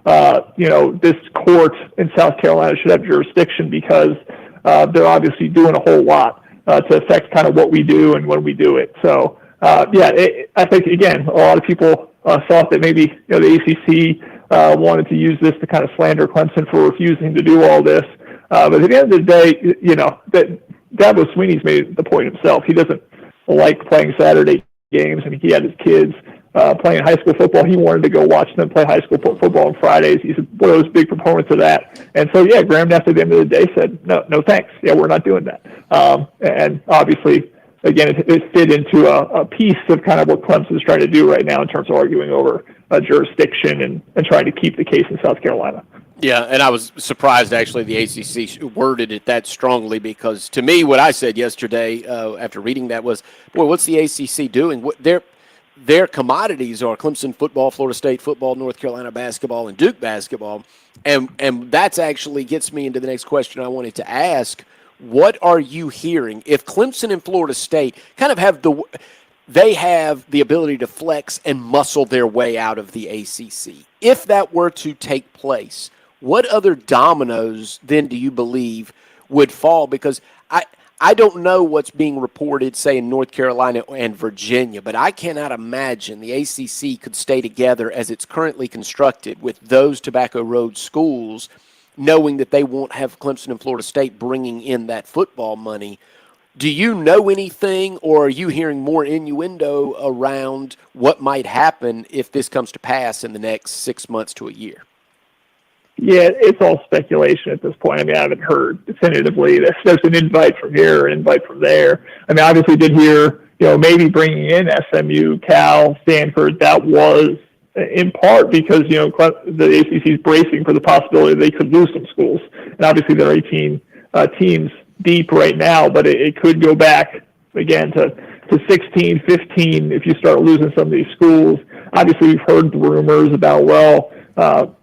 this court in South Carolina should have jurisdiction because they're obviously doing a whole lot to affect kind of what we do and when we do it. So, I think, again, a lot of people thought that maybe the ACC wanted to use this to kind of slander Clemson for refusing to do all this. But at the end of the day, Dabo Swinney's made the point himself. He doesn't like playing Saturday games. I mean, he had his kids playing high school football. He wanted to go watch them play high school football on Fridays. He's one of those big proponents of that. And so, yeah, Graham Neff at the end of the day said, no thanks. Yeah, we're not doing that. And obviously, again, it fit into a piece of kind of what Clemson is trying to do right now in terms of arguing over jurisdiction and trying to keep the case in South Carolina. Yeah, and I was surprised, actually, the ACC worded it that strongly because, to me, what I said yesterday after reading that was, boy, what's the ACC doing? Their commodities are Clemson football, Florida State football, North Carolina basketball, and Duke basketball. And that's actually gets me into the next question I wanted to ask. What are you hearing? If Clemson and Florida State kind of have the ability to flex and muscle their way out of the ACC, if that were to take place, what other dominoes then do you believe would fall? Because I don't know what's being reported, say, in North Carolina and Virginia, but I cannot imagine the ACC could stay together as it's currently constructed with those Tobacco Road schools, knowing that they won't have Clemson and Florida State bringing in that football money. Do you know anything, or are you hearing more innuendo around what might happen if this comes to pass in the next 6 months to a year? Yeah, it's all speculation at this point. I mean, I haven't heard definitively that there's an invite from here, an invite from there. I mean, obviously did hear, maybe bringing in SMU, Cal, Stanford. That was in part because, the ACC is bracing for the possibility they could lose some schools. And obviously there are 18 teams deep right now, but it could go back again to 16, 15 if you start losing some of these schools. Obviously, we've heard the rumors about,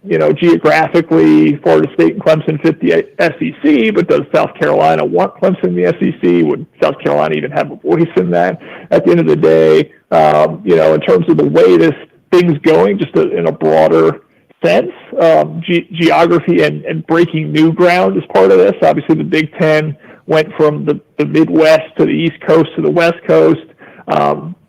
geographically, Florida State and Clemson fit the SEC, but does South Carolina want Clemson in the SEC? Would South Carolina even have a voice in that? At the end of the day, in terms of the way this thing's going, just in a broader sense, geography and breaking new ground is part of this. Obviously, the Big Ten went from the Midwest to the East Coast to the West Coast.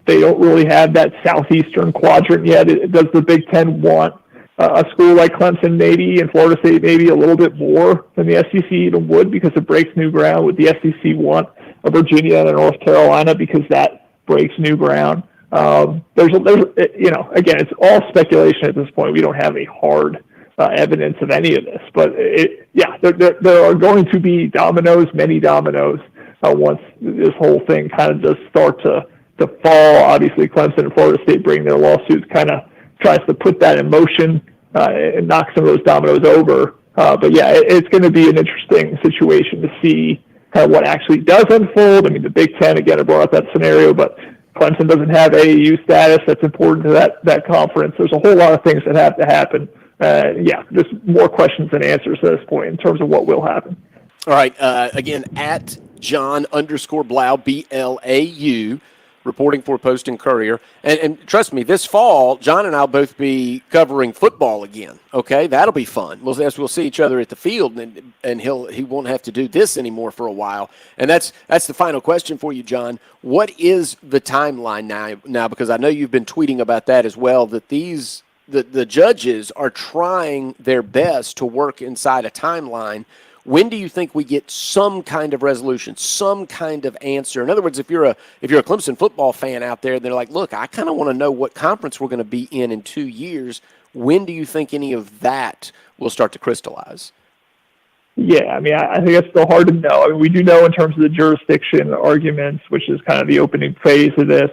They don't really have that southeastern quadrant yet. Does the Big Ten want a school like Clemson maybe and Florida State maybe a little bit more than the SEC even would because it breaks new ground? Would the SEC want a Virginia and a North Carolina because that breaks new ground? There's again, it's all speculation at this point. We don't have any hard evidence of any of this, but there are going to be many dominoes, once this whole thing kind of does start to fall. Obviously, Clemson and Florida State bringing their lawsuits kind of tries to put that in motion and knock some of those dominoes over. But yeah, it's going to be an interesting situation to see kind of what actually does unfold. I mean, the Big Ten, again, I brought up that scenario, but Clemson doesn't have AAU status. That's important to that conference. There's a whole lot of things that have to happen. There's more questions than answers at this point in terms of what will happen. All right. Again, at John_Blau, BLAU, reporting for Post and Courier. And trust me, this fall, John and I will both be covering football again. Okay, that'll be fun. We'll see each other at the field, and he won't have to do this anymore for a while. And that's the final question for you, John. What is the timeline now? Because I know you've been tweeting about that as well, that the judges are trying their best to work inside a timeline. When do you think we get some kind of resolution, some kind of answer? In other words, if you're a Clemson football fan out there, they're like, look, I kind of want to know what conference we're going to be in 2 years. When do you think any of that will start to crystallize? Yeah, I mean, I think it's still hard to know. I mean, we do know in terms of the jurisdiction arguments, which is kind of the opening phase of this,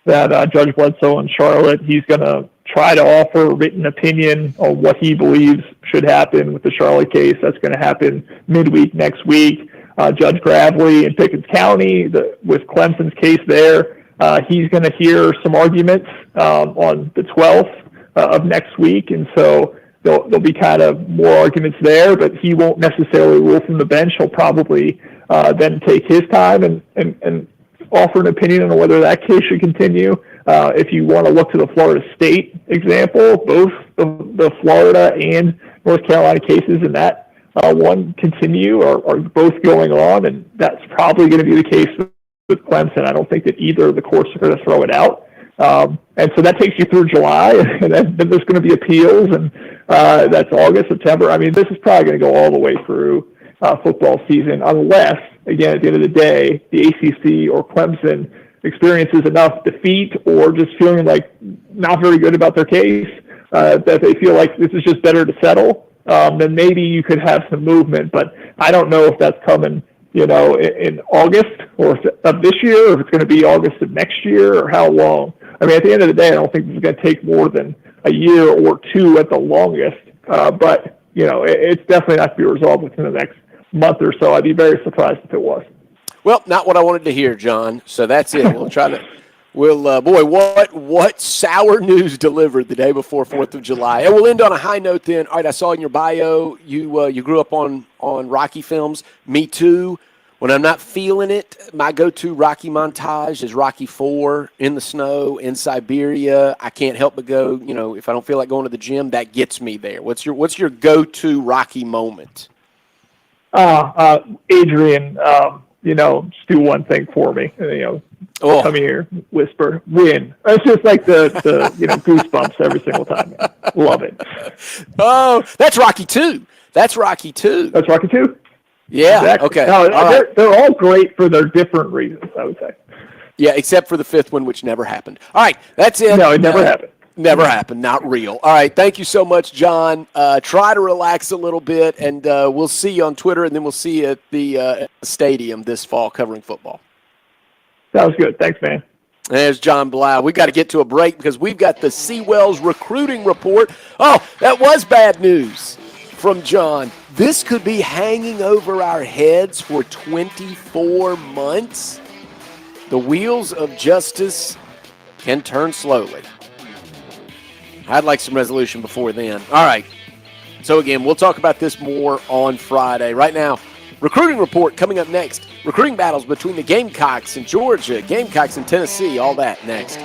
that Judge Bledsoe in Charlotte, he's going to try to offer a written opinion on what he believes should happen with the Charlotte case. That's going to happen midweek next week. Judge Gravely in Pickens County, with Clemson's case there, he's going to hear some arguments on the 12th of next week, and so there'll be kind of more arguments there, but he won't necessarily rule from the bench. He'll probably then take his time and offer an opinion on whether that case should continue. If you want to look to the Florida State example, both the Florida and North Carolina cases in that one continue are both going on, and that's probably going to be the case with Clemson. I don't think that either of the courts are going to throw it out. And so that takes you through July, and then there's going to be appeals, and that's August, September. I mean, this is probably going to go all the way through football season, unless, again, at the end of the day, the ACC or Clemson experiences enough defeat or just feeling like not very good about their case, that they feel like this is just better to settle, then maybe you could have some movement. But I don't know if that's coming, in August of this year, or if it's going to be August of next year, or how long. I mean, at the end of the day, I don't think this is going to take more than a year or two at the longest. But, it's definitely not to be resolved within the next month or so. I'd be very surprised if it was. Well, not what I wanted to hear, John. So that's it. We'll try to. Boy, what sour news delivered the day before 4th of July. And we'll end on a high note then. All right, I saw in your bio you grew up on Rocky films. Me too. When I'm not feeling it, my go-to Rocky montage is Rocky IV, in the snow, in Siberia. I can't help but go, if I don't feel like going to the gym, that gets me there. What's your go-to Rocky moment? Adrian, just do one thing for me. Come here, whisper, win. It's just like the goosebumps every single time. Man. Love it. Oh, that's Rocky II. That's Rocky II. That's Rocky II? Yeah, exactly. okay. No, they're all great for their different reasons, I would say. Yeah, except for the fifth one, which never happened. All right, that's it. No, it never happened. Never happened. Not real. All right. Thank you so much, John. Try to relax a little bit, and we'll see you on Twitter, and then we'll see you at the stadium this fall covering football. Sounds good. Thanks, man. There's John Blau. We've got to get to a break because we've got the Seawells recruiting report. Oh, that was bad news from John. This could be hanging over our heads for 24 months. The wheels of justice can turn slowly. I'd like some resolution before then. All right. So, again, we'll talk about this more on Friday. Right now, recruiting report coming up next. Recruiting battles between the Gamecocks in Georgia, Gamecocks in Tennessee, all that next.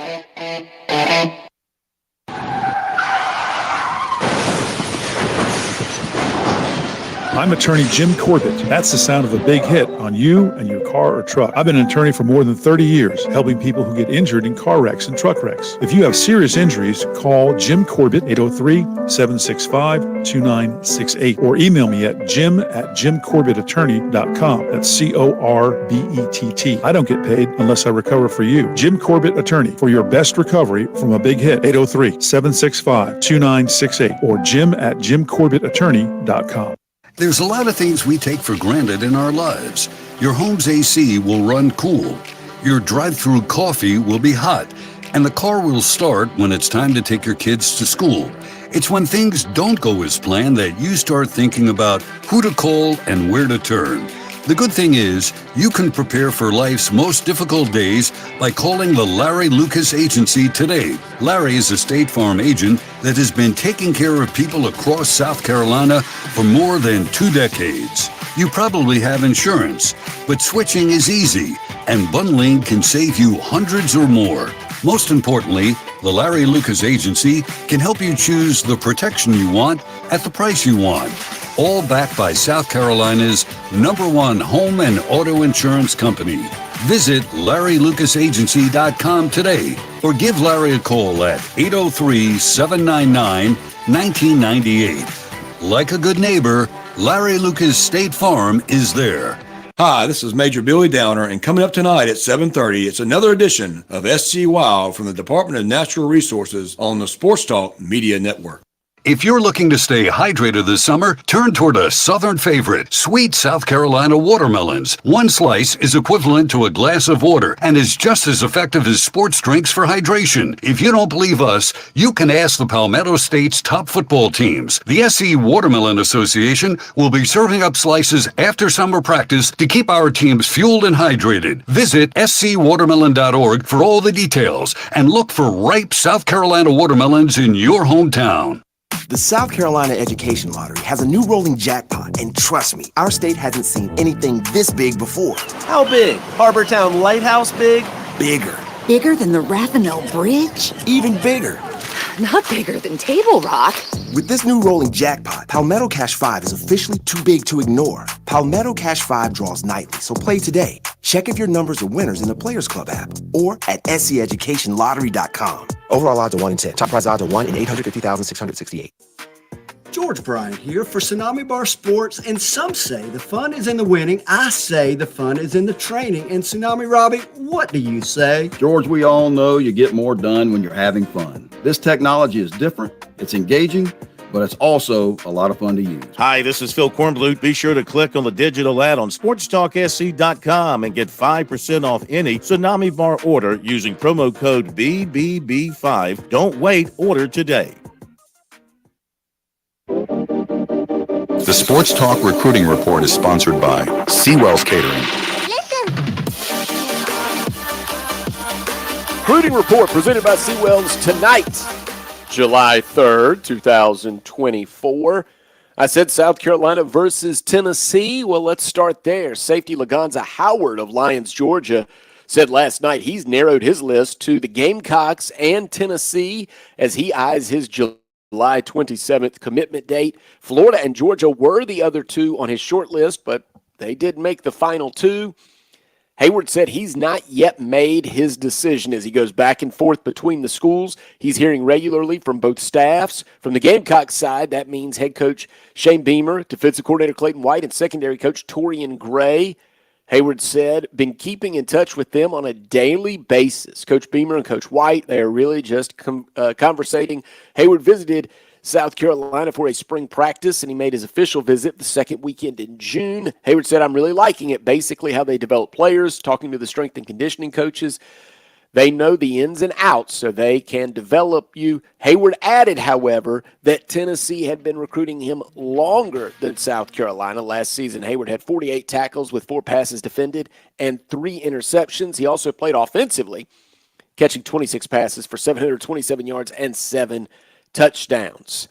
I'm attorney Jim Corbett. That's the sound of a big hit on you and your car or truck. I've been an attorney for more than 30 years, helping people who get injured in car wrecks and truck wrecks. If you have serious injuries, call Jim Corbett, 803-765-2968, or email me at jim@jimcorbettattorney.com. That's Corbett. I don't get paid unless I recover for you. Jim Corbett Attorney, for your best recovery from a big hit, 803-765-2968, or jim@jimcorbettattorney.com. There's a lot of things we take for granted in our lives. Your home's AC will run cool. Your drive-through coffee will be hot. And the car will start when it's time to take your kids to school. It's when things don't go as planned that you start thinking about who to call and where to turn. The good thing is, you can prepare for life's most difficult days by calling the Larry Lucas Agency today. Larry is a State Farm agent that has been taking care of people across South Carolina for more than 2 decades. You probably have insurance, but switching is easy, and bundling can save you hundreds or more. Most importantly, the Larry Lucas Agency can help you choose the protection you want at the price you want. All backed by South Carolina's #1 home and auto insurance company. Visit LarryLucasAgency.com today or give Larry a call at 803-799-1998. Like a good neighbor, Larry Lucas State Farm is there. Hi, this is Major Billy Downer, and coming up tonight at 7:30, it's another edition of SC Wild from the Department of Natural Resources on the Sports Talk Media Network. If you're looking to stay hydrated this summer, turn toward a southern favorite, sweet South Carolina watermelons. One slice is equivalent to a glass of water and is just as effective as sports drinks for hydration. If you don't believe us, you can ask the Palmetto State's top football teams. The SC Watermelon Association will be serving up slices after summer practice to keep our teams fueled and hydrated. Visit scwatermelon.org for all the details and look for ripe South Carolina watermelons in your hometown. The South Carolina Education Lottery has a new rolling jackpot, and trust me, our state hasn't seen anything this big before. How big? Harbortown Lighthouse big? Bigger. Bigger than the Ravenel Bridge? Even bigger. Not bigger than Table Rock. With this new rolling jackpot, Palmetto Cash 5 is officially too big to ignore. Palmetto Cash 5 draws nightly, so play today. Check if your numbers are winners in the Players Club app or at SCEducationLottery.com. Overall odds are 1 in 10. Top prize odds are 1 in 850,668. George Bryant here for Tsunami Bar Sports, and some say the fun is in the winning. I say the fun is in the training. And Tsunami Robbie, what do you say? George, we all know you get more done when you're having fun. This technology is different, it's engaging, but it's also a lot of fun to use. Hi, this is Phil Kornblut. Be sure to click on the digital ad on SportsTalkSC.com and get 5% off any Tsunami Bar order using promo code BBB5. Don't wait, order today. The Sports Talk Recruiting Report is sponsored by Seawells Catering. Recruiting Report presented by Seawells tonight, July 3rd, 2024. I said South Carolina versus Tennessee. Well, let's start there. Safety Lagonza Howard of Lyons, Georgia, said last night he's narrowed his list to the Gamecocks and Tennessee as he eyes his July 27th commitment date. Florida and Georgia were the other two on his short list, but they did make the final two. Hayward said he's not yet made his decision as he goes back and forth between the schools. He's hearing regularly from both staffs. From the Gamecocks side, that means head coach Shane Beamer, defensive coordinator Clayton White, and secondary coach Torian Gray. Hayward said, been keeping in touch with them on a daily basis. Coach Beamer and Coach White, they are really just conversating. Hayward visited South Carolina for a spring practice, and he made his official visit the second weekend in June. Hayward said, I'm really liking it, basically how they develop players, talking to the strength and conditioning coaches. They know the ins and outs, so they can develop you. Hayward added, however, that Tennessee had been recruiting him longer than South Carolina. Last season, Hayward had 48 tackles with 4 passes defended and 3 interceptions. He also played offensively, catching 26 passes for 727 yards and 7 touchdowns.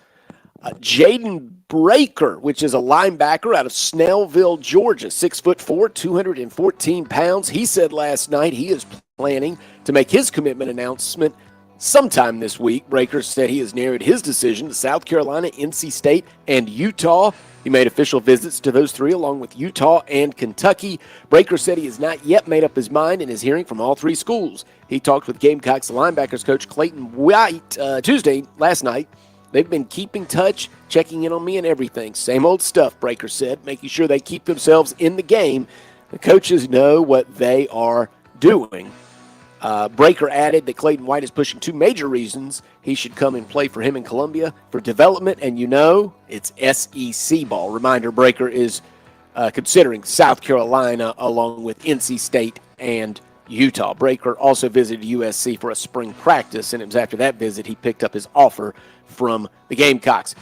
Jaden Breaker, which is a linebacker out of Snellville, Georgia, 6'4", 214 pounds. He said last night he is planning to make his commitment announcement sometime this week. Breaker said he has narrowed his decision to South Carolina, NC State, and Utah. He made official visits to those 3 along with Utah and Kentucky. Breaker said he has not yet made up his mind and is hearing from all 3 schools. He talked with Gamecocks linebackers coach Clayton White Tuesday last night. They've been keeping touch, checking in on me and everything. Same old stuff, Breaker said, making sure they keep themselves in the game. The coaches know what they are doing. Breaker added that Clayton White is pushing 2 major reasons he should come and play for him in Columbia for development, and it's SEC ball. Reminder, Breaker is considering South Carolina along with NC State and Utah. Breaker also visited USC for a spring practice, and it was after that visit he picked up his offer from the Gamecocks.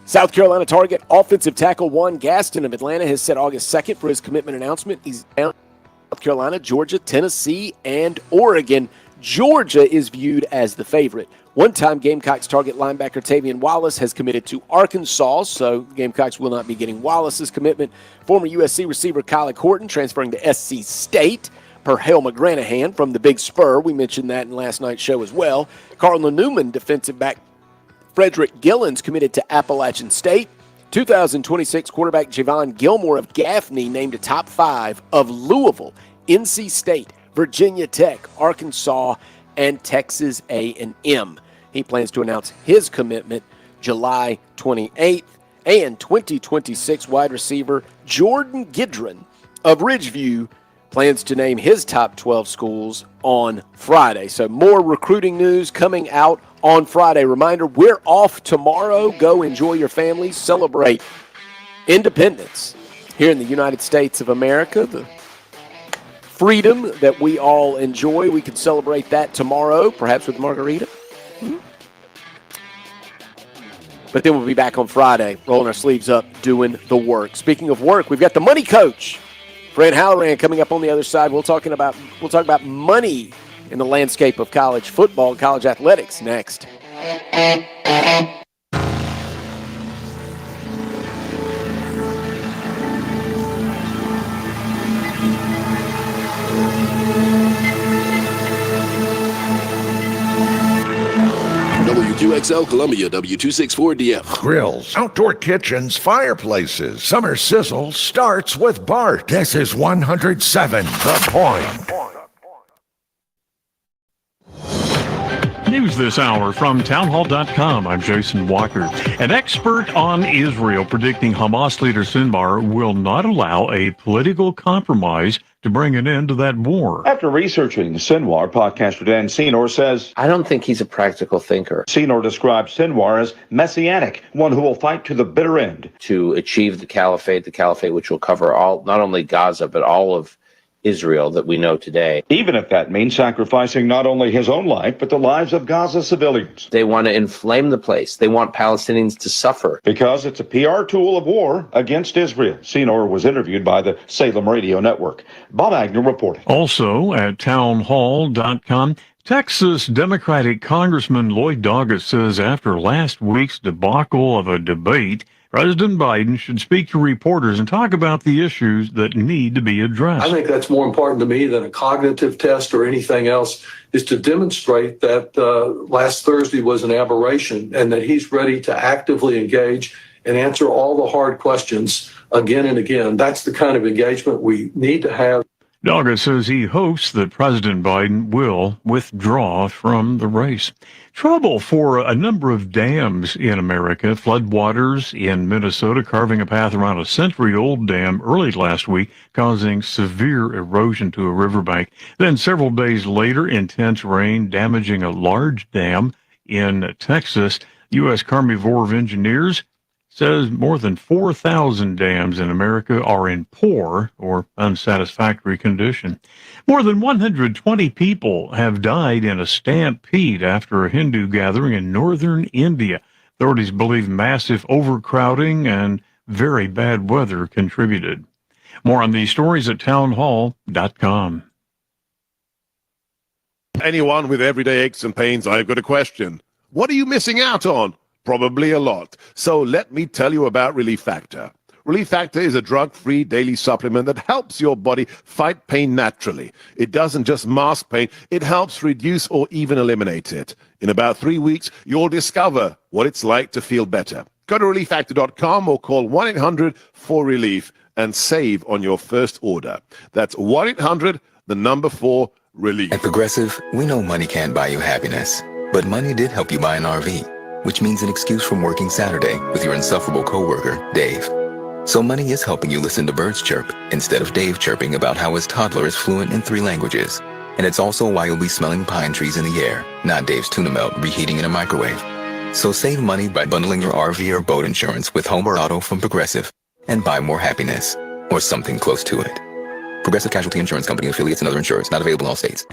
South Carolina target offensive tackle Juan Gaston of Atlanta has set August 2nd for his commitment announcement. He's down South Carolina, Georgia, Tennessee, and Oregon. Georgia is viewed as the favorite. One-time Gamecocks target linebacker Tavian Wallace has committed to Arkansas, so Gamecocks will not be getting Wallace's commitment. Former USC receiver Kylie Horton transferring to SC State per Hale McGranahan from the Big Spur. We mentioned that in last night's show as well. Carlin Newman defensive back Frederick Gillens committed to Appalachian State. 2026 quarterback Javon Gilmore of Gaffney named a top 5 of Louisville, NC State, Virginia Tech, Arkansas, and Texas A&M. He plans to announce his commitment July 28th. And 2026 wide receiver Jordan Gidron of Ridgeview plans to name his top 12 schools on Friday. So more recruiting news coming out on Friday. Reminder, we're off tomorrow. Go enjoy your family. Celebrate independence here in the United States of America. The freedom that we all enjoy. We can celebrate that tomorrow, perhaps with margarita. But then we'll be back on Friday, rolling our sleeves up, doing the work. Speaking of work, we've got the money coach, Fred Halloran, coming up on the other side. We'll talk about money in the landscape of college football and college athletics next. WQXL Columbia, W264DF. Grills, outdoor kitchens, fireplaces. Summer sizzle starts with Bart. This is 107 The Point. News this hour from townhall.com. I'm Jason Walker. An expert on Israel predicting Hamas leader Sinwar will not allow a political compromise to bring an end to that war. After researching Sinwar, podcaster Dan Senor says, I don't think he's a practical thinker. Senor describes Sinwar as messianic, one who will fight to the bitter end. To achieve the caliphate which will cover all, not only Gaza, but all of Israel that we know today. Even if that means sacrificing not only his own life, but the lives of Gaza civilians. They want to inflame the place. They want Palestinians to suffer. Because it's a PR tool of war against Israel. Senor was interviewed by the Salem Radio Network. Bob Agnew reporting. Also at townhall.com, Texas Democratic Congressman Lloyd Doggett says after last week's debacle of a debate, President Biden should speak to reporters and talk about the issues that need to be addressed. I think that's more important to me than a cognitive test or anything else, is to demonstrate that last Thursday was an aberration and that he's ready to actively engage and answer all the hard questions again and again. That's the kind of engagement we need to have. Dogga says he hopes that President Biden will withdraw from the race. Trouble for a number of dams in America. Floodwaters in Minnesota carving a path around a century-old dam early last week, causing severe erosion to a riverbank. Then several days later, intense rain damaging a large dam in Texas. U.S. Army Corps of Engineers says more than 4,000 dams in America are in poor or unsatisfactory condition. More than 120 people have died in a stampede after a Hindu gathering in northern India. Authorities believe massive overcrowding and very bad weather contributed. More on these stories at townhall.com. Anyone with everyday aches and pains, I've got a question. What are you missing out on? Probably a lot. So let me tell you about Relief Factor. Relief Factor is a drug-free daily supplement that helps your body fight pain naturally. It doesn't just mask pain, it helps reduce or even eliminate it. In about 3 weeks, you'll discover what it's like to feel better. Go to relieffactor.com or call 1-800-4RELIEF and save on your first order. That's 1-800-4RELIEF. At Progressive, we know money can't buy you happiness, but money did help you buy an RV. Which means an excuse from working Saturday with your insufferable coworker, Dave. So money is helping you listen to birds chirp instead of Dave chirping about how his toddler is fluent in 3 languages. And it's also why you'll be smelling pine trees in the air, not Dave's tuna melt reheating in a microwave. So save money by bundling your RV or boat insurance with home or auto from Progressive and buy more happiness, or something close to it. Progressive Casualty Insurance Company, affiliates, and other insurers. Not available in all states.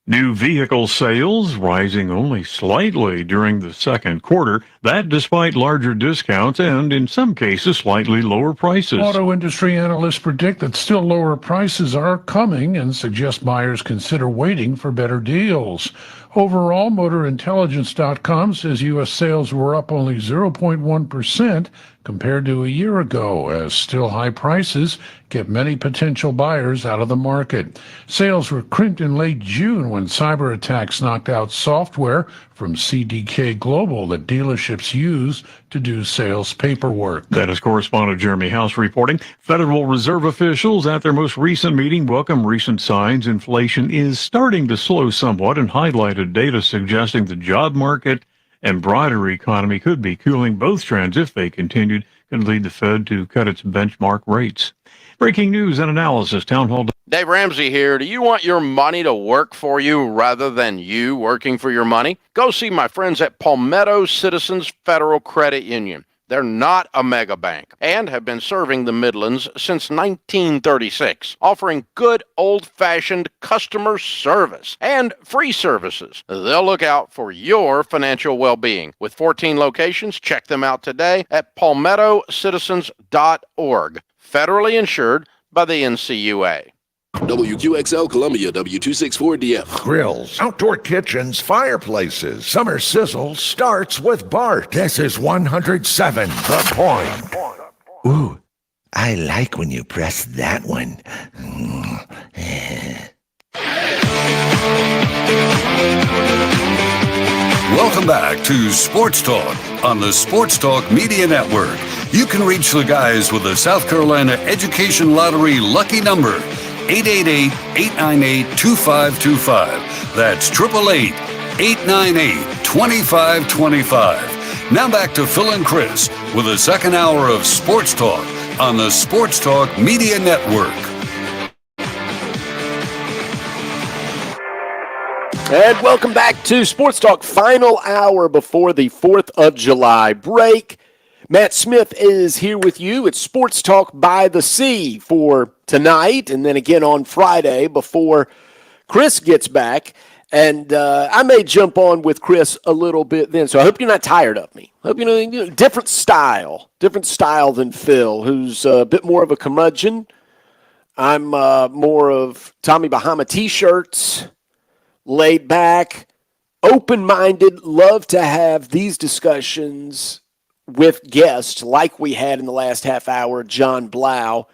New vehicle sales rising only slightly during the second quarter. That despite larger discounts and, in some cases, slightly lower prices. Auto industry analysts predict that still lower prices are coming and suggest buyers consider waiting for better deals. Overall, MotorIntelligence.com says U.S. sales were up only 0.1% compared to a year ago, as still high prices kept many potential buyers out of the market. Sales were crimped in late June when cyber attacks knocked out software from CDK Global that dealerships use to do sales paperwork. That is correspondent Jeremy House reporting. Federal Reserve officials at their most recent meeting welcome recent signs inflation is starting to slow somewhat and highlighted data suggesting the job market and broader economy could be cooling. Both trends, if they continued, could lead the Fed to cut its benchmark rates. Breaking news and analysis, Town Hall. Dave Ramsey here. Do you want your money to work for you rather than you working for your money? Go see my friends at Palmetto Citizens Federal Credit Union. They're not a mega bank and have been serving the Midlands since 1936, offering good old-fashioned customer service and free services. They'll look out for your financial well-being. With 14 locations, check them out today at palmettocitizens.org. Federally insured by the NCUA. WQXL Columbia, W264DF. Grills, outdoor kitchens, fireplaces. Summer sizzle starts with Bart. This is 107 The Point. Ooh, I like when you press that one. Welcome back to Sports Talk on the Sports Talk Media Network. You can reach the guys with the South Carolina Education Lottery lucky number, 888-898-2525. That's 888-898-2525. Now back to Phil and Chris with the second hour of Sports Talk on the Sports Talk Media Network. And welcome back to Sports Talk, final hour before the 4th of July break. Matt Smith is here with you at Sports Talk by the Sea for tonight, and then again on Friday before Chris gets back. And I may jump on with Chris a little bit then, so I hope you're not tired of me. I hope you know different style than Phil, who's a bit more of a curmudgeon. I'm more of Tommy Bahama T-shirts, laid back, open-minded, love to have these discussions with guests like we had in the last half hour, John Blau.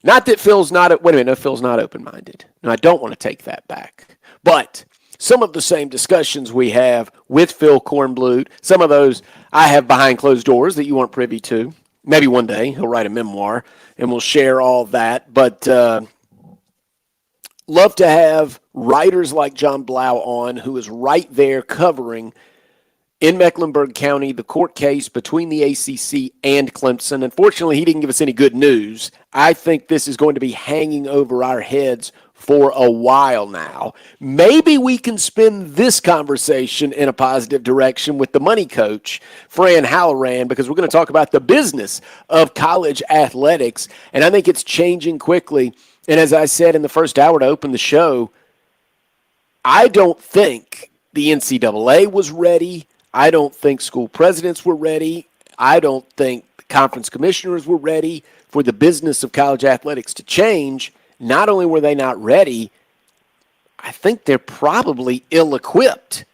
Not that Phil's not, wait a minute, no, Phil's not open-minded. No, I don't want to take that back. But some of the same discussions we have with Phil Kornblut, some of those I have behind closed doors that you weren't privy to. Maybe one day he'll write a memoir, and we'll share all that. But love to have writers like John Blau on, who is right there covering in Mecklenburg County the court case between the ACC and Clemson. Unfortunately, he didn't give us any good news. I think this is going to be hanging over our heads for a while now. Maybe we can spin this conversation in a positive direction with the money coach, Fran Halloran, because we're going to talk about the business of college athletics, and I think it's changing quickly. And as I said in the first hour to open the show, I don't think the NCAA was ready. I don't think school presidents were ready. I don't think conference commissioners were ready for the business of college athletics to change. Not only were they not ready, I think they're probably ill-equipped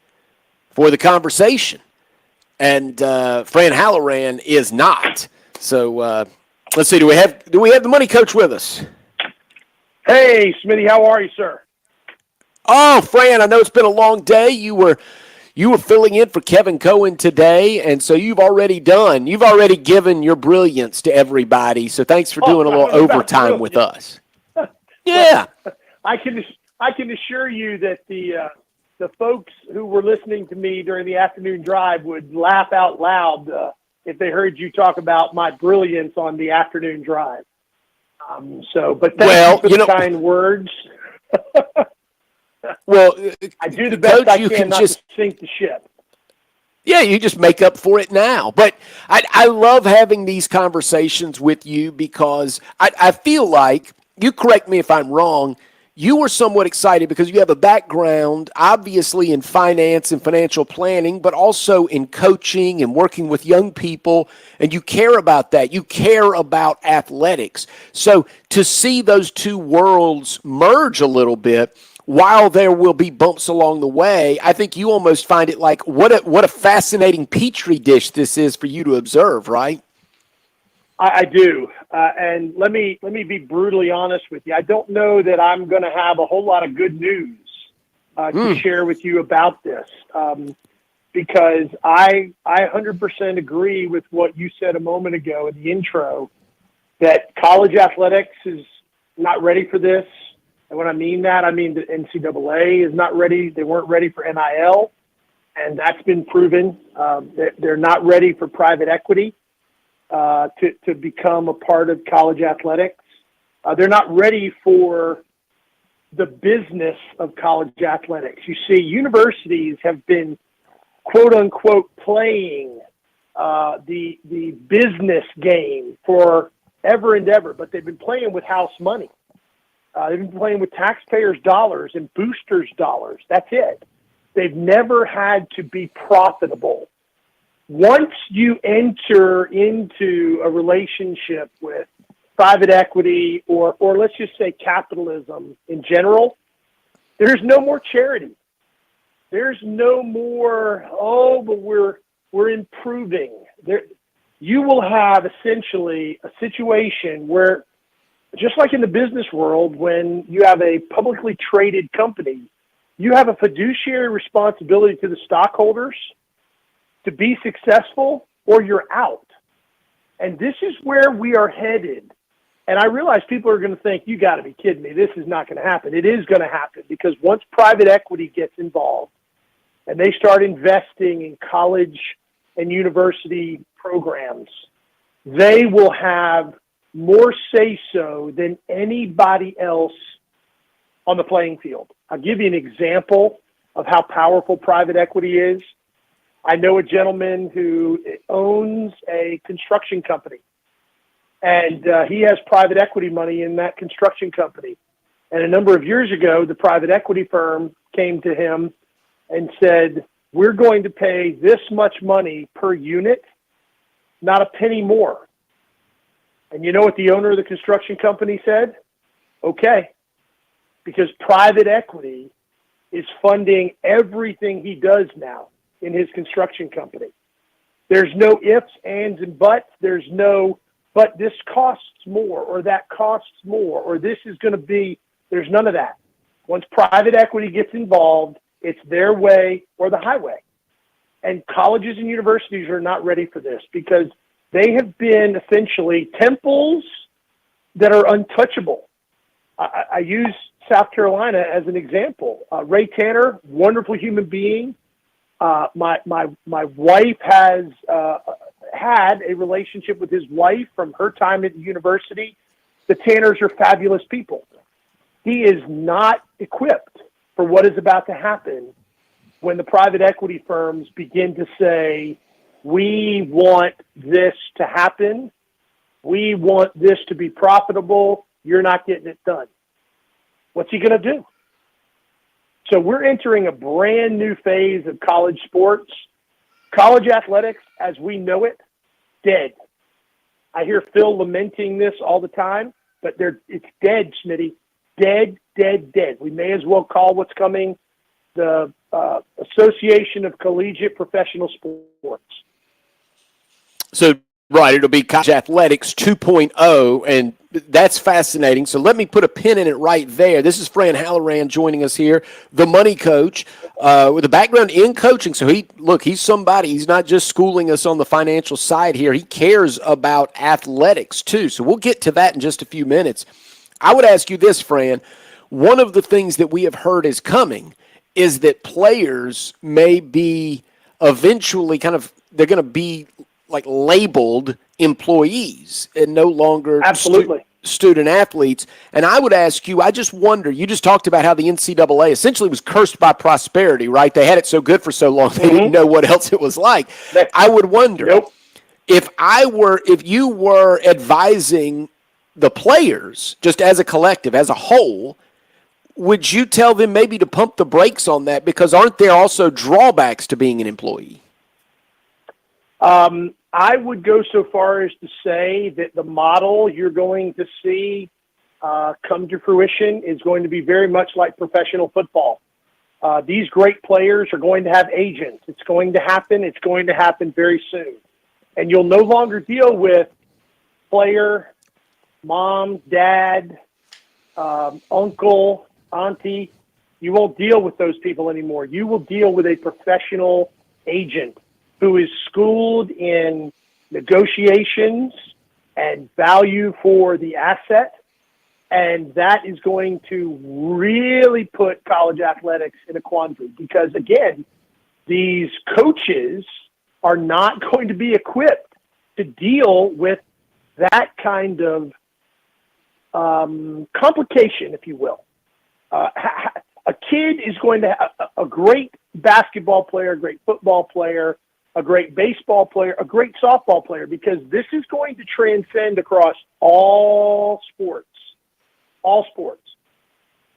for the conversation. And Fran Halloran is not. So let's see. Do we have the money coach with us? Hey, Smitty, how are you, sir? Oh, Fran, I know it's been a long day. You were filling in for Kevin Cohen today, and so you've already given your brilliance to everybody. So thanks for doing a little overtime with us. Yeah. I can assure you that the folks who were listening to me during the afternoon drive would laugh out loud if they heard you talk about my brilliance on the afternoon drive. But thank you for the kind words. Well, I do the best Coach, I can not to sink the ship. Yeah, you just make up for it now. But I love having these conversations with you because I feel like, you correct me if I'm wrong, you were somewhat excited because you have a background, obviously, in finance and financial planning, but also in coaching and working with young people, and you care about that. You care about athletics. So to see those two worlds merge a little bit, while there will be bumps along the way, I think you almost find it like, what a fascinating petri dish this is for you to observe, right? I do, and let me be brutally honest with you. I don't know that I'm going to have a whole lot of good news to share with you about this, because I 100% agree with what you said a moment ago in the intro, that college athletics is not ready for this. And when I mean that, I mean the NCAA is not ready. They weren't ready for NIL, and that's been proven. They're not ready for private equity to become a part of college athletics. They're not ready for the business of college athletics. You see, universities have been, quote unquote, playing the business game for ever and ever, but they've been playing with house money. They've been playing with taxpayers' dollars and boosters' dollars. That's it. They've never had to be profitable. Once you enter into a relationship with private equity or let's just say capitalism in general, there's no more charity. There's no more, but we're improving. You will have essentially a situation where, just like in the business world, when you have a publicly traded company, you have a fiduciary responsibility to the stockholders to be successful or you're out. And this is where we are headed. And I realize people are going to think, you got to be kidding me. This is not going to happen. It is going to happen, because once private equity gets involved and they start investing in college and university programs, they will have more say-so than anybody else on the playing field. I'll give you an example of how powerful private equity is. I know a gentleman who owns a construction company, and he has private equity money in that construction company. And a number of years ago, the private equity firm came to him and said, we're going to pay this much money per unit, not a penny more. And you know what the owner of the construction company said? Okay, because private equity is funding everything he does now in his construction company. There's no ifs, ands, and buts. There's no, but this costs more, or that costs more, or this is going to be, there's none of that. Once private equity gets involved, it's their way or the highway. And colleges and universities are not ready for this, because They have been essentially temples that are untouchable. I use South Carolina as an example. Ray Tanner, wonderful human being. My wife has had a relationship with his wife from her time at the university. The Tanners are fabulous people. He is not equipped for what is about to happen when the private equity firms begin to say, we want this to happen. We want this to be profitable. You're not getting it done. What's he going to do? So we're entering a brand new phase of college sports. College athletics, as we know it, dead. I hear Phil lamenting this all the time, but it's dead, Smitty. Dead, dead, dead. We may as well call what's coming the Association of Collegiate Professional Sports. So, right, it'll be College Athletics 2.0, and that's fascinating. So let me put a pin in it right there. This is Fran Halloran joining us here, the money coach, with a background in coaching. So he's somebody. He's not just schooling us on the financial side here. He cares about athletics too. So we'll get to that in just a few minutes. I would ask you this, Fran. One of the things that we have heard is coming is that players may be eventually they're going to be like labeled employees and no longer student athletes. And I would ask you, I just wonder, you just talked about how the NCAA essentially was cursed by prosperity, right? They had it so good for so long, they didn't know what else it was like. I would wonder if you were advising the players just as a collective, as a whole, would you tell them maybe to pump the brakes on that? Because aren't there also drawbacks to being an employee? I would go so far as to say that the model you're going to see come to fruition is going to be very much like professional football. These great players are going to have agents. It's going to happen. It's going to happen very soon. And you'll no longer deal with player, mom, dad, uncle, auntie. You won't deal with those people anymore. You will deal with a professional agent who is schooled in negotiations and value for the asset. And that is going to really put college athletics in a quandary because, again, these coaches are not going to be equipped to deal with that kind of complication, if you will. A kid is going to have a great basketball player, a great football player, a great baseball player, a great softball player, because this is going to transcend across all sports,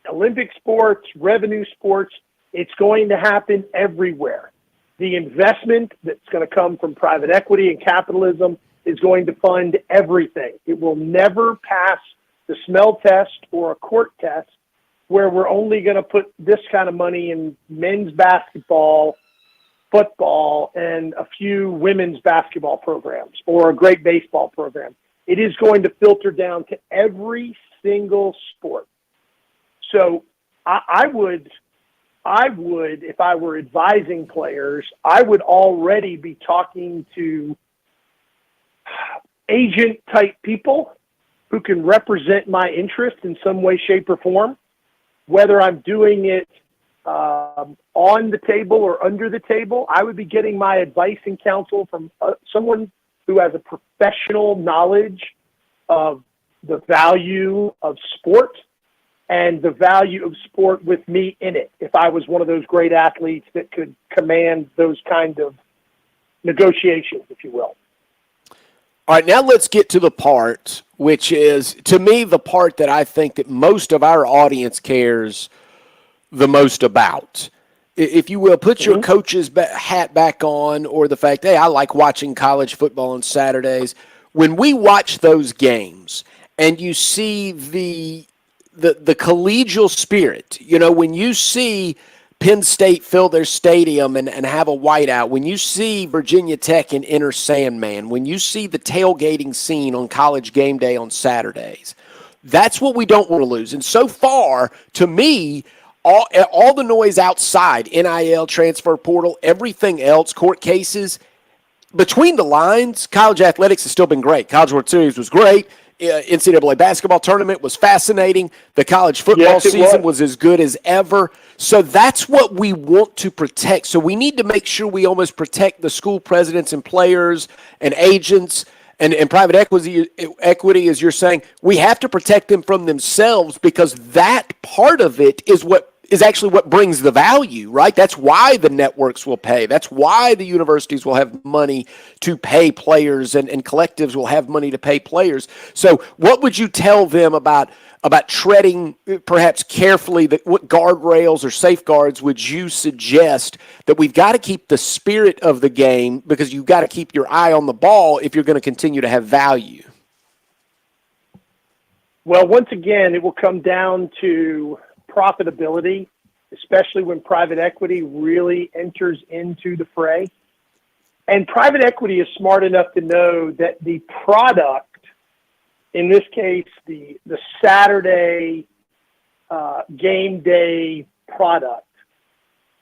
Olympic sports, revenue sports. It's going to happen everywhere. The investment that's going to come from private equity and capitalism is going to fund everything. It will never pass the smell test or a court test where we're only going to put this kind of money in men's basketball, football, and a few women's basketball programs or a great baseball program. It is going to filter down to every single sport. So I would, if I were advising players, I would already be talking to agent-type people who can represent my interest in some way, shape, or form, whether I'm doing it on the table or under the table. I would be getting my advice and counsel from someone who has a professional knowledge of the value of sport and the value of sport with me in it. If I was one of those great athletes that could command those kind of negotiations, if you will. All right, now let's get to the part, which is, to me, the part that I think that most of our audience cares the most about. If you will, put your coach's hat back on, or the fact, hey, I like watching college football on Saturdays. When we watch those games and you see the collegial spirit, when you see Penn State fill their stadium and have a whiteout, when you see Virginia Tech and Enter Sandman, when you see the tailgating scene on College Game Day on Saturdays, that's what we don't want to lose. And so far, to me, all the noise outside, NIL, transfer portal, everything else, court cases, between the lines, college athletics has still been great. College World Series was great. NCAA basketball tournament was fascinating. The college football season was as good as ever. So that's what we want to protect. So we need to make sure we almost protect the school presidents and players and agents and private equity, as you're saying. We have to protect them from themselves, because that part of it is actually what brings the value, right? That's why the networks will pay. That's why the universities will have money to pay players, and collectives will have money to pay players. So what would you tell them about treading perhaps carefully? What guardrails or safeguards would you suggest that we've got to keep the spirit of the game, because you've got to keep your eye on the ball if you're going to continue to have value? Well, once again, it will come down to profitability, especially when private equity really enters into the fray. And private equity is smart enough to know that the product, in this case, the Saturday game day product,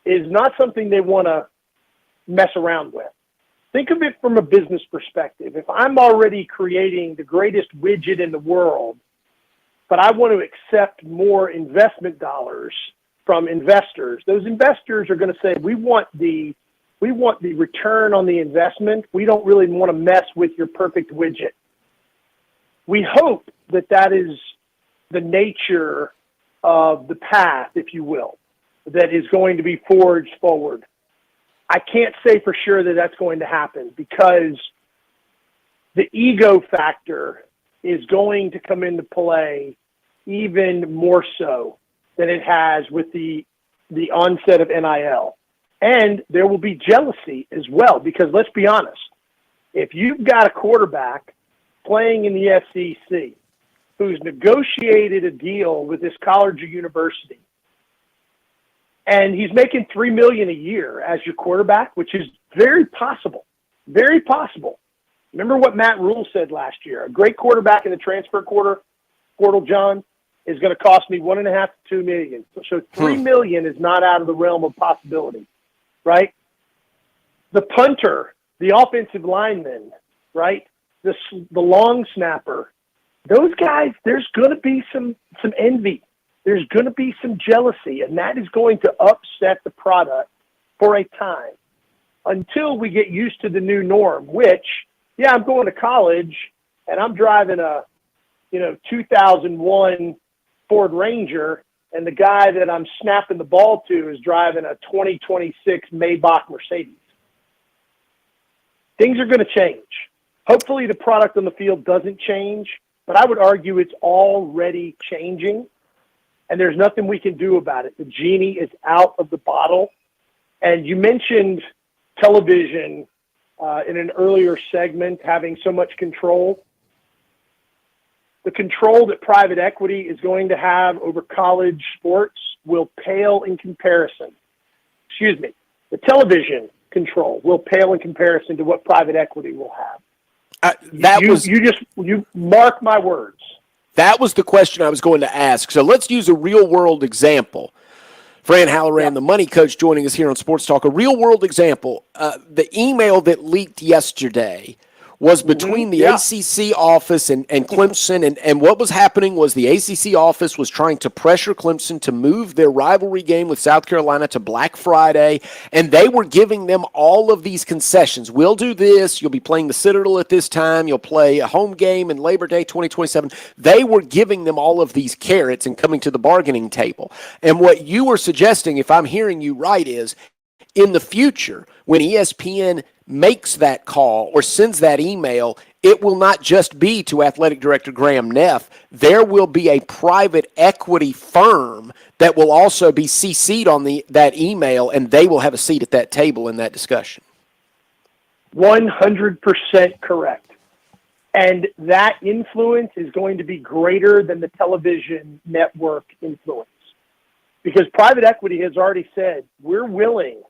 is not something they want to mess around with. Think of it from a business perspective. If I'm already creating the greatest widget in the world, but I want to accept more investment dollars from investors, those investors are going to say, we want the return on the investment. We don't really want to mess with your perfect widget. We hope that is the nature of the path, if you will, that is going to be forged forward. I can't say for sure that that's going to happen, because the ego factor is going to come into play even more so than it has with the onset of NIL. And there will be jealousy as well, because let's be honest, if you've got a quarterback playing in the SEC who's negotiated a deal with this college or university, and he's making $3 million a year as your quarterback, which is very possible, very possible. Remember what Matt Rule said last year: a great quarterback in the transfer portal, John, is going to cost me $1.5 to $2 million. So $3 million is not out of the realm of possibility, right? The punter, the offensive lineman, right? The long snapper, those guys, there's going to be some envy. There's going to be some jealousy, and that is going to upset the product for a time until we get used to the new norm, which, yeah, I'm going to college and I'm driving a 2001 Ford Ranger, and the guy that I'm snapping the ball to is driving a 2026 Maybach Mercedes. Things are going to change. Hopefully the product on the field doesn't change, but I would argue it's already changing, and there's nothing we can do about it. The genie is out of the bottle. And you mentioned television in an earlier segment having so much control. The control that private equity is going to have over college sports will pale in comparison. The television control will pale in comparison to what private equity will have. You mark my words. That was the question I was going to ask. So let's use a real-world example. Fran Halloran, the money coach, joining us here on Sports Talk. A real-world example. The email that leaked yesterday was between the ACC office and Clemson, and what was happening was the ACC office was trying to pressure Clemson to move their rivalry game with South Carolina to Black Friday, and they were giving them all of these concessions. We'll do this. You'll be playing the Citadel at this time. You'll play a home game in Labor Day 2027. They were giving them all of these carrots and coming to the bargaining table. And what you were suggesting, if I'm hearing you right, is in the future, when ESPN makes that call or sends that email, it will not just be to Athletic Director Graham Neff. There will be a private equity firm that will also be CC'd on that email, and they will have a seat at that table in that discussion. 100% correct. And that influence is going to be greater than the television network influence. Because private equity has already said, we're willing.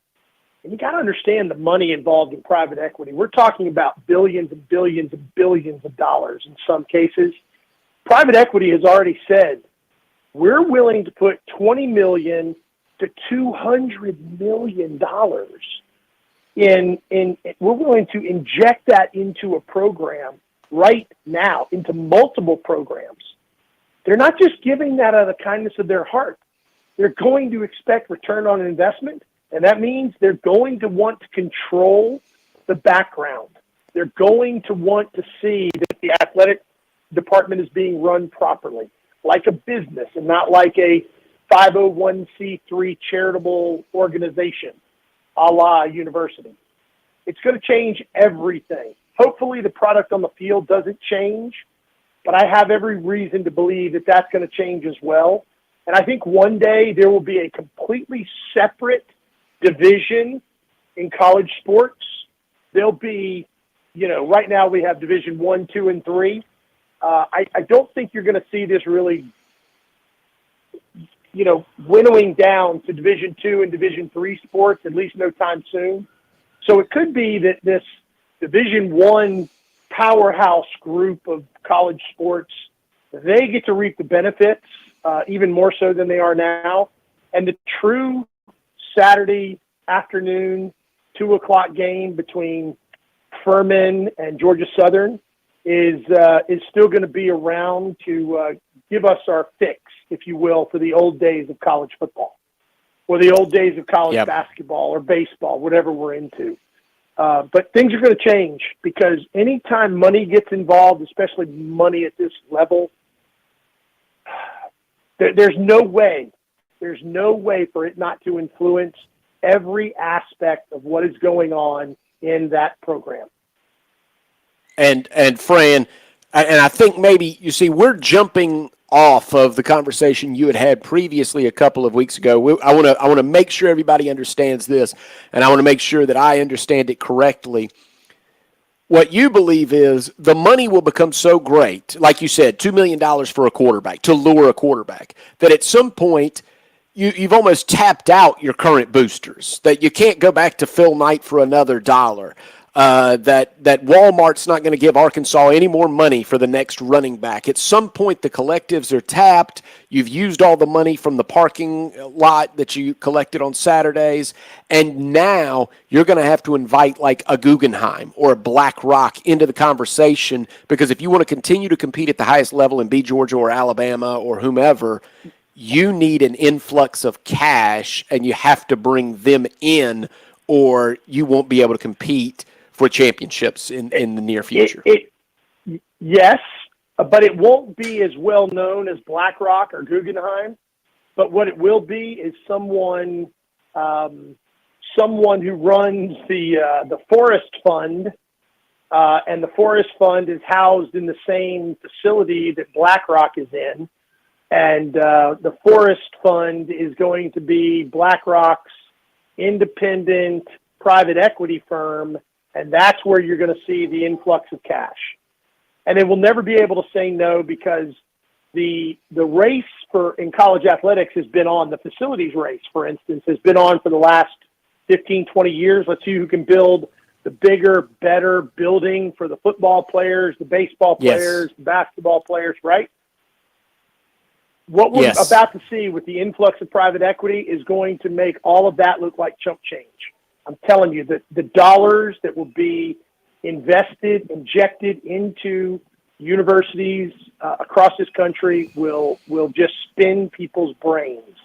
And you got to understand the money involved in private equity. We're talking about billions and billions and billions of dollars in some cases. Private equity has already said, we're willing to put $20 million to $200 million we're willing to inject that into a program right now, into multiple programs. They're not just giving that out of the kindness of their heart. They're going to expect return on investment, and that means they're going to want to control the background. They're going to want to see that the athletic department is being run properly, like a business and not like a 501c3 charitable organization, a la university. It's going to change everything. Hopefully the product on the field doesn't change, but I have every reason to believe that that's going to change as well. And I think one day there will be a completely separate division in college sports. There'll be, right now we have Division 1, 2, and 3. I don't think you're going to see this really, winnowing down to Division 2 and Division 3 sports, at least no time soon. So it could be that this Division 1 powerhouse group of college sports, they get to reap the benefits even more so than they are now. And the true Saturday afternoon, 2:00 game between Furman and Georgia Southern is still going to be around to give us our fix, if you will, for the old days of college football or the old days of college basketball or baseball, whatever we're into. But things are going to change because anytime money gets involved, especially money at this level, there's no way for it not to influence every aspect of what is going on in that program. And Fran, and I think maybe, we're jumping off of the conversation you had previously a couple of weeks ago. I want to make sure everybody understands this, and I want to make sure that I understand it correctly. What you believe is the money will become so great, like you said, $2 million for a quarterback, to lure a quarterback, that at some point you've almost tapped out your current boosters, that you can't go back to Phil Knight for another dollar. That Walmart's not going to give Arkansas any more money for the next running back. At some point, the collectives are tapped. You've used all the money from the parking lot that you collected on Saturdays, and now you're going to have to invite like a Guggenheim or a BlackRock into the conversation, because if you want to continue to compete at the highest level and be Georgia or Alabama or whomever, you need an influx of cash, and you have to bring them in, or you won't be able to compete for championships in the near future. Yes, but it won't be as well known as BlackRock or Guggenheim. But what it will be is someone who runs the Forest Fund, and the Forest Fund is housed in the same facility that BlackRock is in, and the Forest Fund is going to be BlackRock's independent private equity firm. And that's where you're going to see the influx of cash. And they will never be able to say no, because the race in college athletics has been on. The facilities race, for instance, has been on for the last 15, 20 years. Let's see who can build the bigger, better building for the football players, the baseball players, the basketball players, right? What we're about to see with the influx of private equity is going to make all of that look like chump change. I'm telling you that the dollars that will be injected into universities across this country will just spin people's brains.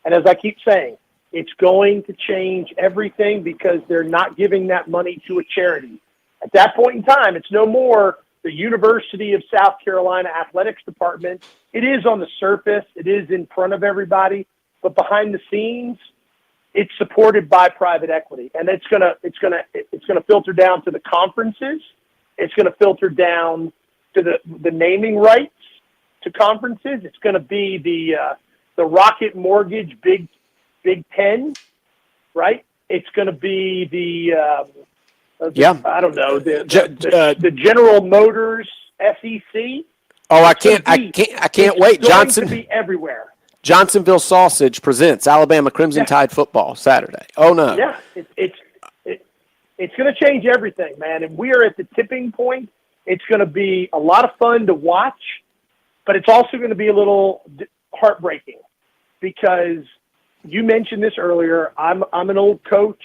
And as I keep saying, it's going to change everything, because they're not giving that money to a charity. At that point in time, it's no more the University of South Carolina Athletics Department. It is on the surface. It is in front of everybody. But behind the scenes, it's supported by private equity, and it's gonna filter down to the conferences. It's gonna filter down to the naming rights to conferences. It's gonna be the Rocket Mortgage Big Ten, right? It's gonna be the General Motors SEC. Oh, I can't wait. Johnson to be everywhere. Johnsonville Sausage presents Alabama Crimson Tide football Saturday. Oh no! Yeah, it's going to change everything, man. And we are at the tipping point. It's going to be a lot of fun to watch, but it's also going to be a little heartbreaking, because you mentioned this earlier. I'm an old coach.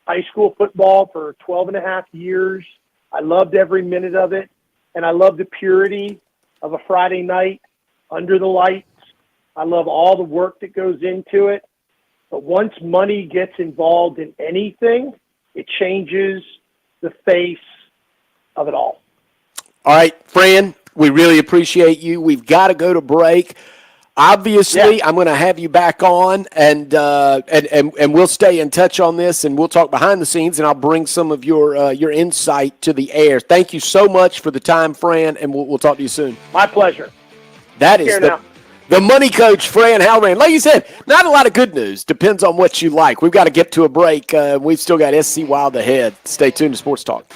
high school football for 12 and a half years. I loved every minute of it, and I love the purity of a Friday night under the lights. I love all the work that goes into it. But once money gets involved in anything, it changes the face of it all. All right, Fran, we really appreciate you. We've got to go to break. Obviously, I'm going to have you back on, and we'll stay in touch on this, and we'll talk behind the scenes, and I'll bring some of your insight to the air. Thank you so much for the time, Fran, and we'll talk to you soon. My pleasure. That is the money coach, Fran Halloran. Like you said, not a lot of good news. Depends on what you like. We've got to get to a break. We've still got SC Wild ahead. Stay tuned to Sports Talk.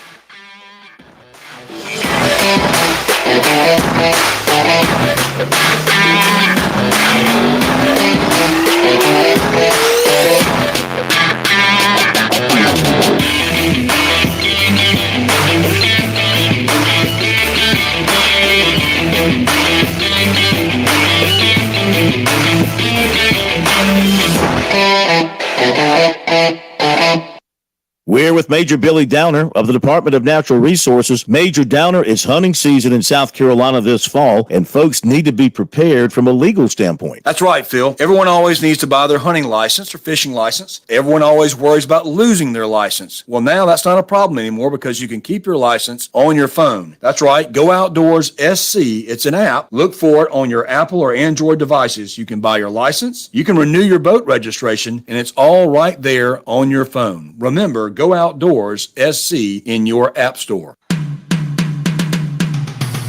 We're with Major Billy Downer of the Department of Natural Resources. Major Downer, it's hunting season in South Carolina this fall, and folks need to be prepared from a legal standpoint. That's right, Phil. Everyone always needs to buy their hunting license or fishing license. Everyone always worries about losing their license. Well, now that's not a problem anymore because you can keep your license on your phone. That's right. Go Outdoors SC. It's an app. Look for it on your Apple or Android devices. You can buy your license. You can renew your boat registration, and it's all right there on your phone. Remember, Go Outdoors SC in your app store.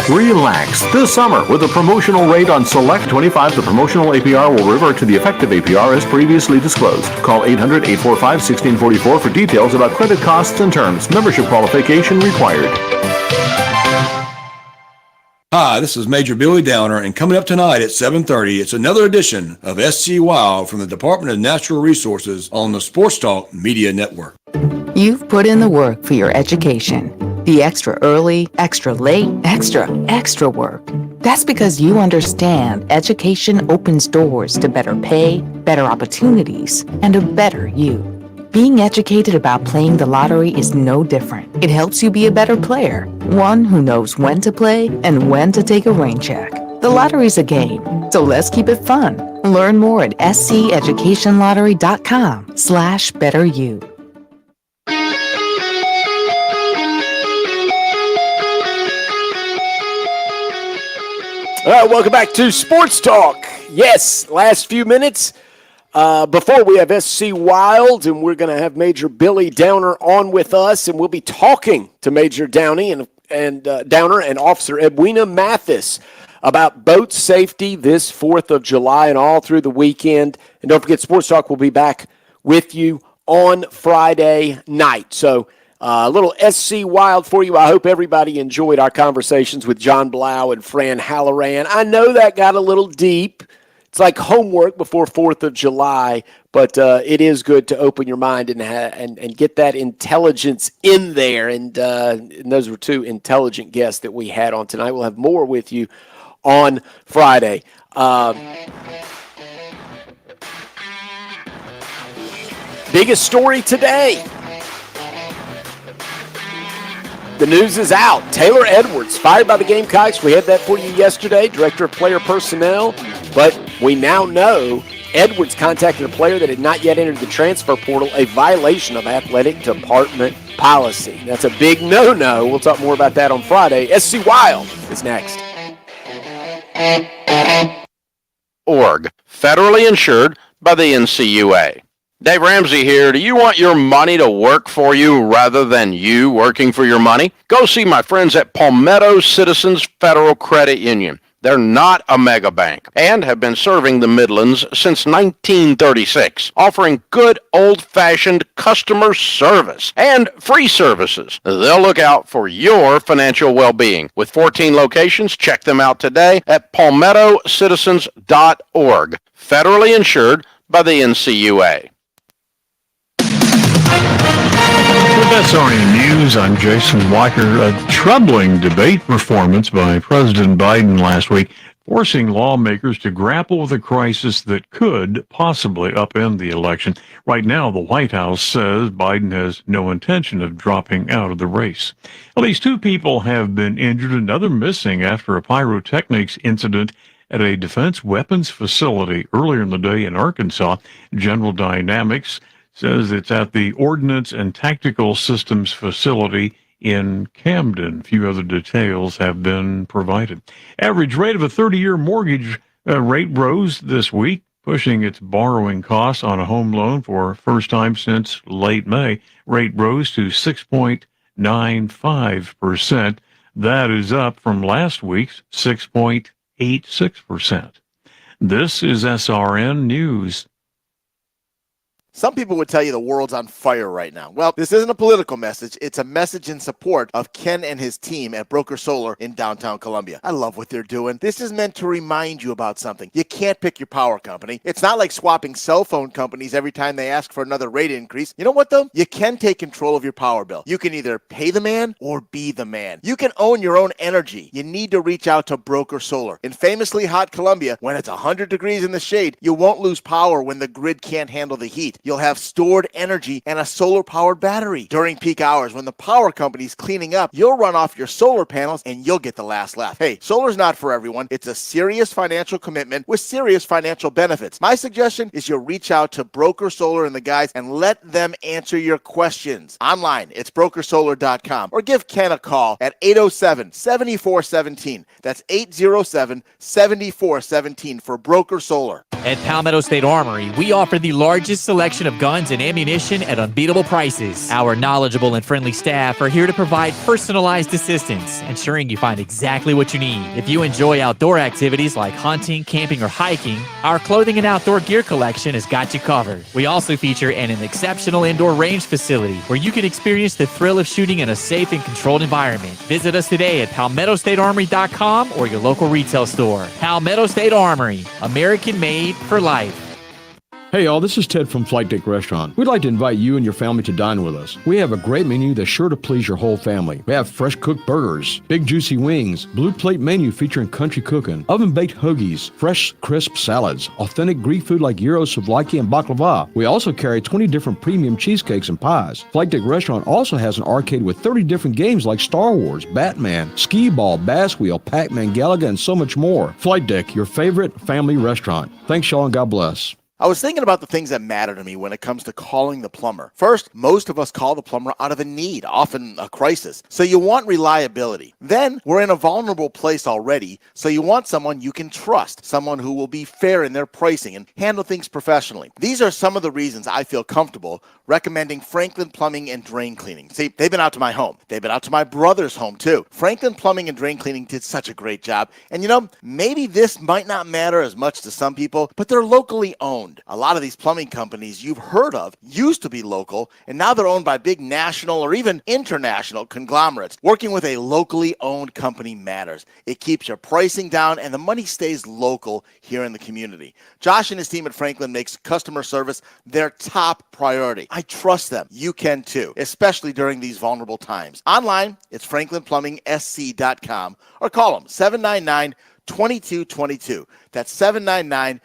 Relax this summer with a promotional rate on Select 25. The promotional APR will revert to the effective APR as previously disclosed. Call 800-845-1644 for details about credit costs and terms. Membership qualification required. Hi, this is Major Billy Downer, and coming up tonight at 7:30, it's another edition of SC Wild from the Department of Natural Resources on the Sports Talk Media Network. You've put in the work for your education. The extra early, extra late, extra work. That's because you understand education opens doors to better pay, better opportunities, and a better you. Being educated about playing the lottery is no different. It helps you be a better player, one who knows when to play and when to take a rain check. The lottery's a game, so let's keep it fun. Learn more at sceducationlottery.com/betteryou. All right, welcome back to Sports Talk. Yes, last few minutes before we have SC Wild, and we're going to have Major Billy Downer on with us, and we'll be talking to Major Downey and Downer and Officer Edwina Mathis about boat safety this 4th of July and all through the weekend. And don't forget, Sports Talk will be back with you on Friday night. So a little SC Wild for you. I hope everybody enjoyed our conversations with John Blau and Fran Halloran. I know that got a little deep. It's like homework before 4th of July, but it is good to open your mind and get that intelligence in there. And those were two intelligent guests that we had on tonight. We'll have more with you on Friday. Biggest story today. The news is out. Taylor Edwards, fired by the Gamecocks. We had that for you yesterday, Director of Player Personnel. But we now know Edwards contacted a player that had not yet entered the transfer portal, a violation of athletic department policy. That's a big no-no. We'll talk more about that on Friday. SC Wild is next. Org, federally insured by the NCUA. Dave Ramsey here. Do you want your money to work for you rather than you working for your money? Go see my friends at Palmetto Citizens Federal Credit Union. They're not a mega bank and have been serving the Midlands since 1936, offering good old-fashioned customer service and free services. They'll look out for your financial well-being. With 14 locations, check them out today at palmettocitizens.org. Federally insured by the NCUA. With SRN News, I'm Jason Weicker. A troubling debate performance by President Biden last week forcing lawmakers to grapple with a crisis that could possibly upend the election. Right now, the White House says Biden has no intention of dropping out of the race. At least 2 people have been injured, another missing after a pyrotechnics incident at a defense weapons facility earlier in the day in Arkansas. General Dynamics says it's at the Ordnance and Tactical Systems facility in Camden. Few other details have been provided. Average rate of a 30-year mortgage rate rose this week, pushing its borrowing costs on a home loan for first time since late May. Rate rose to 6.95%. That is up from last week's 6.86%. This is SRN News. Some people would tell you the world's on fire right now. Well, this isn't a political message. It's a message in support of Ken and his team at Broker Solar in downtown Columbia. I love what they're doing. This is meant to remind you about something. You can't pick your power company. It's not like swapping cell phone companies every time they ask for another rate increase. You know what, though? You can take control of your power bill. You can either pay the man or be the man. You can own your own energy. You need to reach out to Broker Solar. In famously hot Columbia, when it's 100 degrees in the shade, you won't lose power when the grid can't handle the heat. You'll have stored energy and a solar-powered battery. During peak hours, when the power company's cleaning up, you'll run off your solar panels and you'll get the last laugh. Hey, solar's not for everyone. It's a serious financial commitment with serious financial benefits. My suggestion is you reach out to Broker Solar and the guys and let them answer your questions. Online, it's brokersolar.com, or give Ken a call at 807-7417. That's 807-7417 for Broker Solar. At Palmetto State Armory, we offer the largest selection of guns and ammunition at unbeatable prices. Our knowledgeable and friendly staff are here to provide personalized assistance, ensuring you find exactly what you need. If you enjoy outdoor activities like hunting, camping, or hiking, our clothing and outdoor gear collection has got you covered. We also feature an exceptional indoor range facility where you can experience the thrill of shooting in a safe and controlled environment. Visit us today at PalmettoStateArmory.com or your local retail store. Palmetto State Armory, American made for life. Hey y'all, this is Ted from Flight Deck Restaurant. We'd like to invite you and your family to dine with us. We have a great menu that's sure to please your whole family. We have fresh cooked burgers, big juicy wings, blue plate menu featuring country cooking, oven baked hoagies, fresh crisp salads, authentic Greek food like gyros, souvlaki, and baklava. We also carry 20 different premium cheesecakes and pies. Flight Deck Restaurant also has an arcade with 30 different games like Star Wars, Batman, Skee Ball, Bass Wheel, Pac-Man, Galaga, and so much more. Flight Deck, your favorite family restaurant. Thanks y'all and God bless. I was thinking about the things that matter to me when it comes to calling the plumber. First, most of us call the plumber out of a need, often a crisis. So you want reliability. Then, we're in a vulnerable place already, so you want someone you can trust, someone who will be fair in their pricing and handle things professionally. These are some of the reasons I feel comfortable recommending Franklin Plumbing and Drain Cleaning. See, they've been out to my home. They've been out to my brother's home, too. Franklin Plumbing and Drain Cleaning did such a great job. And you know, maybe this might not matter as much to some people, but they're locally owned. A lot of these plumbing companies you've heard of used to be local, and now they're owned by big national or even international conglomerates. Working with a locally owned company matters. It keeps your pricing down, and the money stays local here in the community. Josh and his team at Franklin makes customer service their top priority. I trust them. You can too, especially during these vulnerable times. Online, it's franklinplumbing.sc.com, or call them 799-2222. That's 799-2222.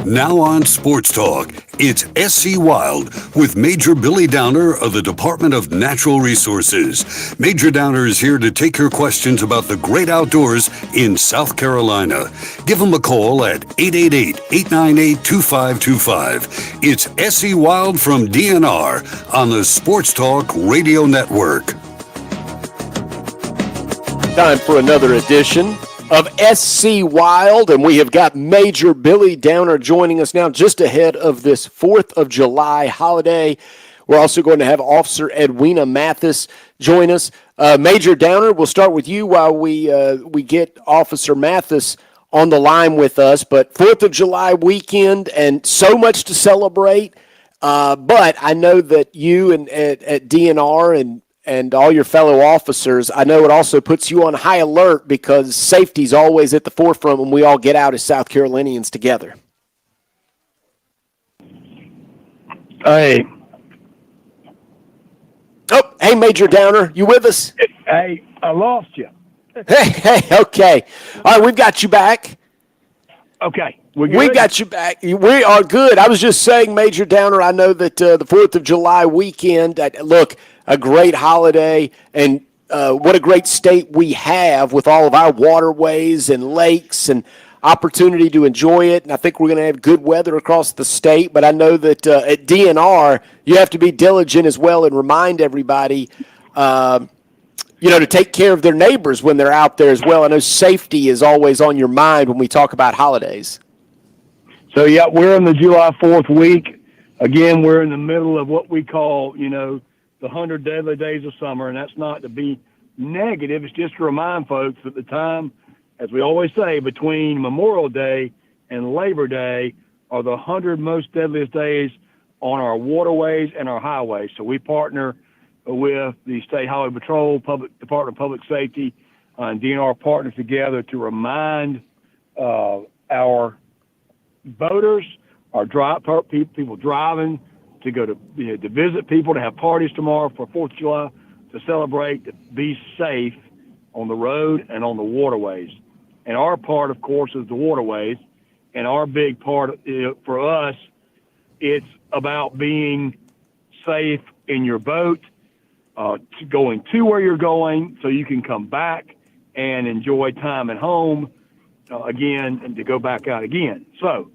Now on Sports Talk, it's SC Wild with Major Billy Downer of the Department of Natural Resources. Major Downer is here to take your questions about the great outdoors in South Carolina. Give him a call at 888-898-2525. It's SC Wild from DNR on the Sports Talk Radio Network. Time for another edition of SC Wild, and we have got Major Billy Downer joining us now just ahead of this 4th of July holiday. We're also going to have Officer Edwina Mathis join us. Major Downer, we'll start with you while we get Officer Mathis on the line with us. But 4th of July weekend and so much to celebrate. But I know that you and at DNR and all your fellow officers, I know it also puts you on high alert because safety's always at the forefront when we all get out as South Carolinians together. Hey. Oh, hey, Major Downer, you with us? Hey, I lost you. Hey, okay. All right, we've got you back. Okay. We got you back. We are good. I was just saying, Major Downer, I know that the 4th of July weekend, look, a great holiday, and what a great state we have with all of our waterways and lakes and opportunity to enjoy it. And I think we're going to have good weather across the state. But I know that at DNR, you have to be diligent as well and remind everybody to take care of their neighbors when they're out there as well. I know safety is always on your mind when we talk about holidays. So, yeah, we're in the July 4th week. Again, we're in the middle of what we call, the 100 deadly days of summer, and that's not to be negative. It's just to remind folks that the time, as we always say, between Memorial Day and Labor Day are the 100 most deadliest days on our waterways and our highways. So we partner with the State Highway Patrol, Department of Public Safety, and DNR partners together to remind our boaters, our people driving to go to visit people, to have parties tomorrow for 4th of July, to celebrate, to be safe on the road and on the waterways. And our part, of course, is the waterways. And our big part for us, it's about being safe in your boat, going to where you're going so you can come back and enjoy time at home again and to go back out again. So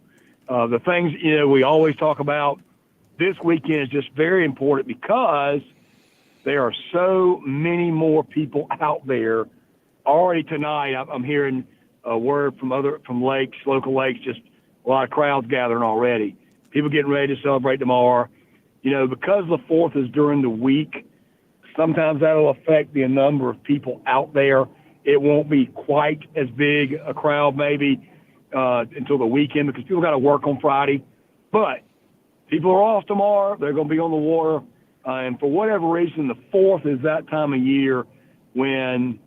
the things, we always talk about, this weekend is just very important because there are so many more people out there. Already tonight, I'm hearing a word from local lakes, just a lot of crowds gathering already. People getting ready to celebrate tomorrow. Because the 4th is during the week, sometimes that'll affect the number of people out there. It won't be quite as big a crowd maybe until the weekend because people got to work on Friday. But people are off tomorrow. They're going to be on the water. And for whatever reason, the 4th is that time of year when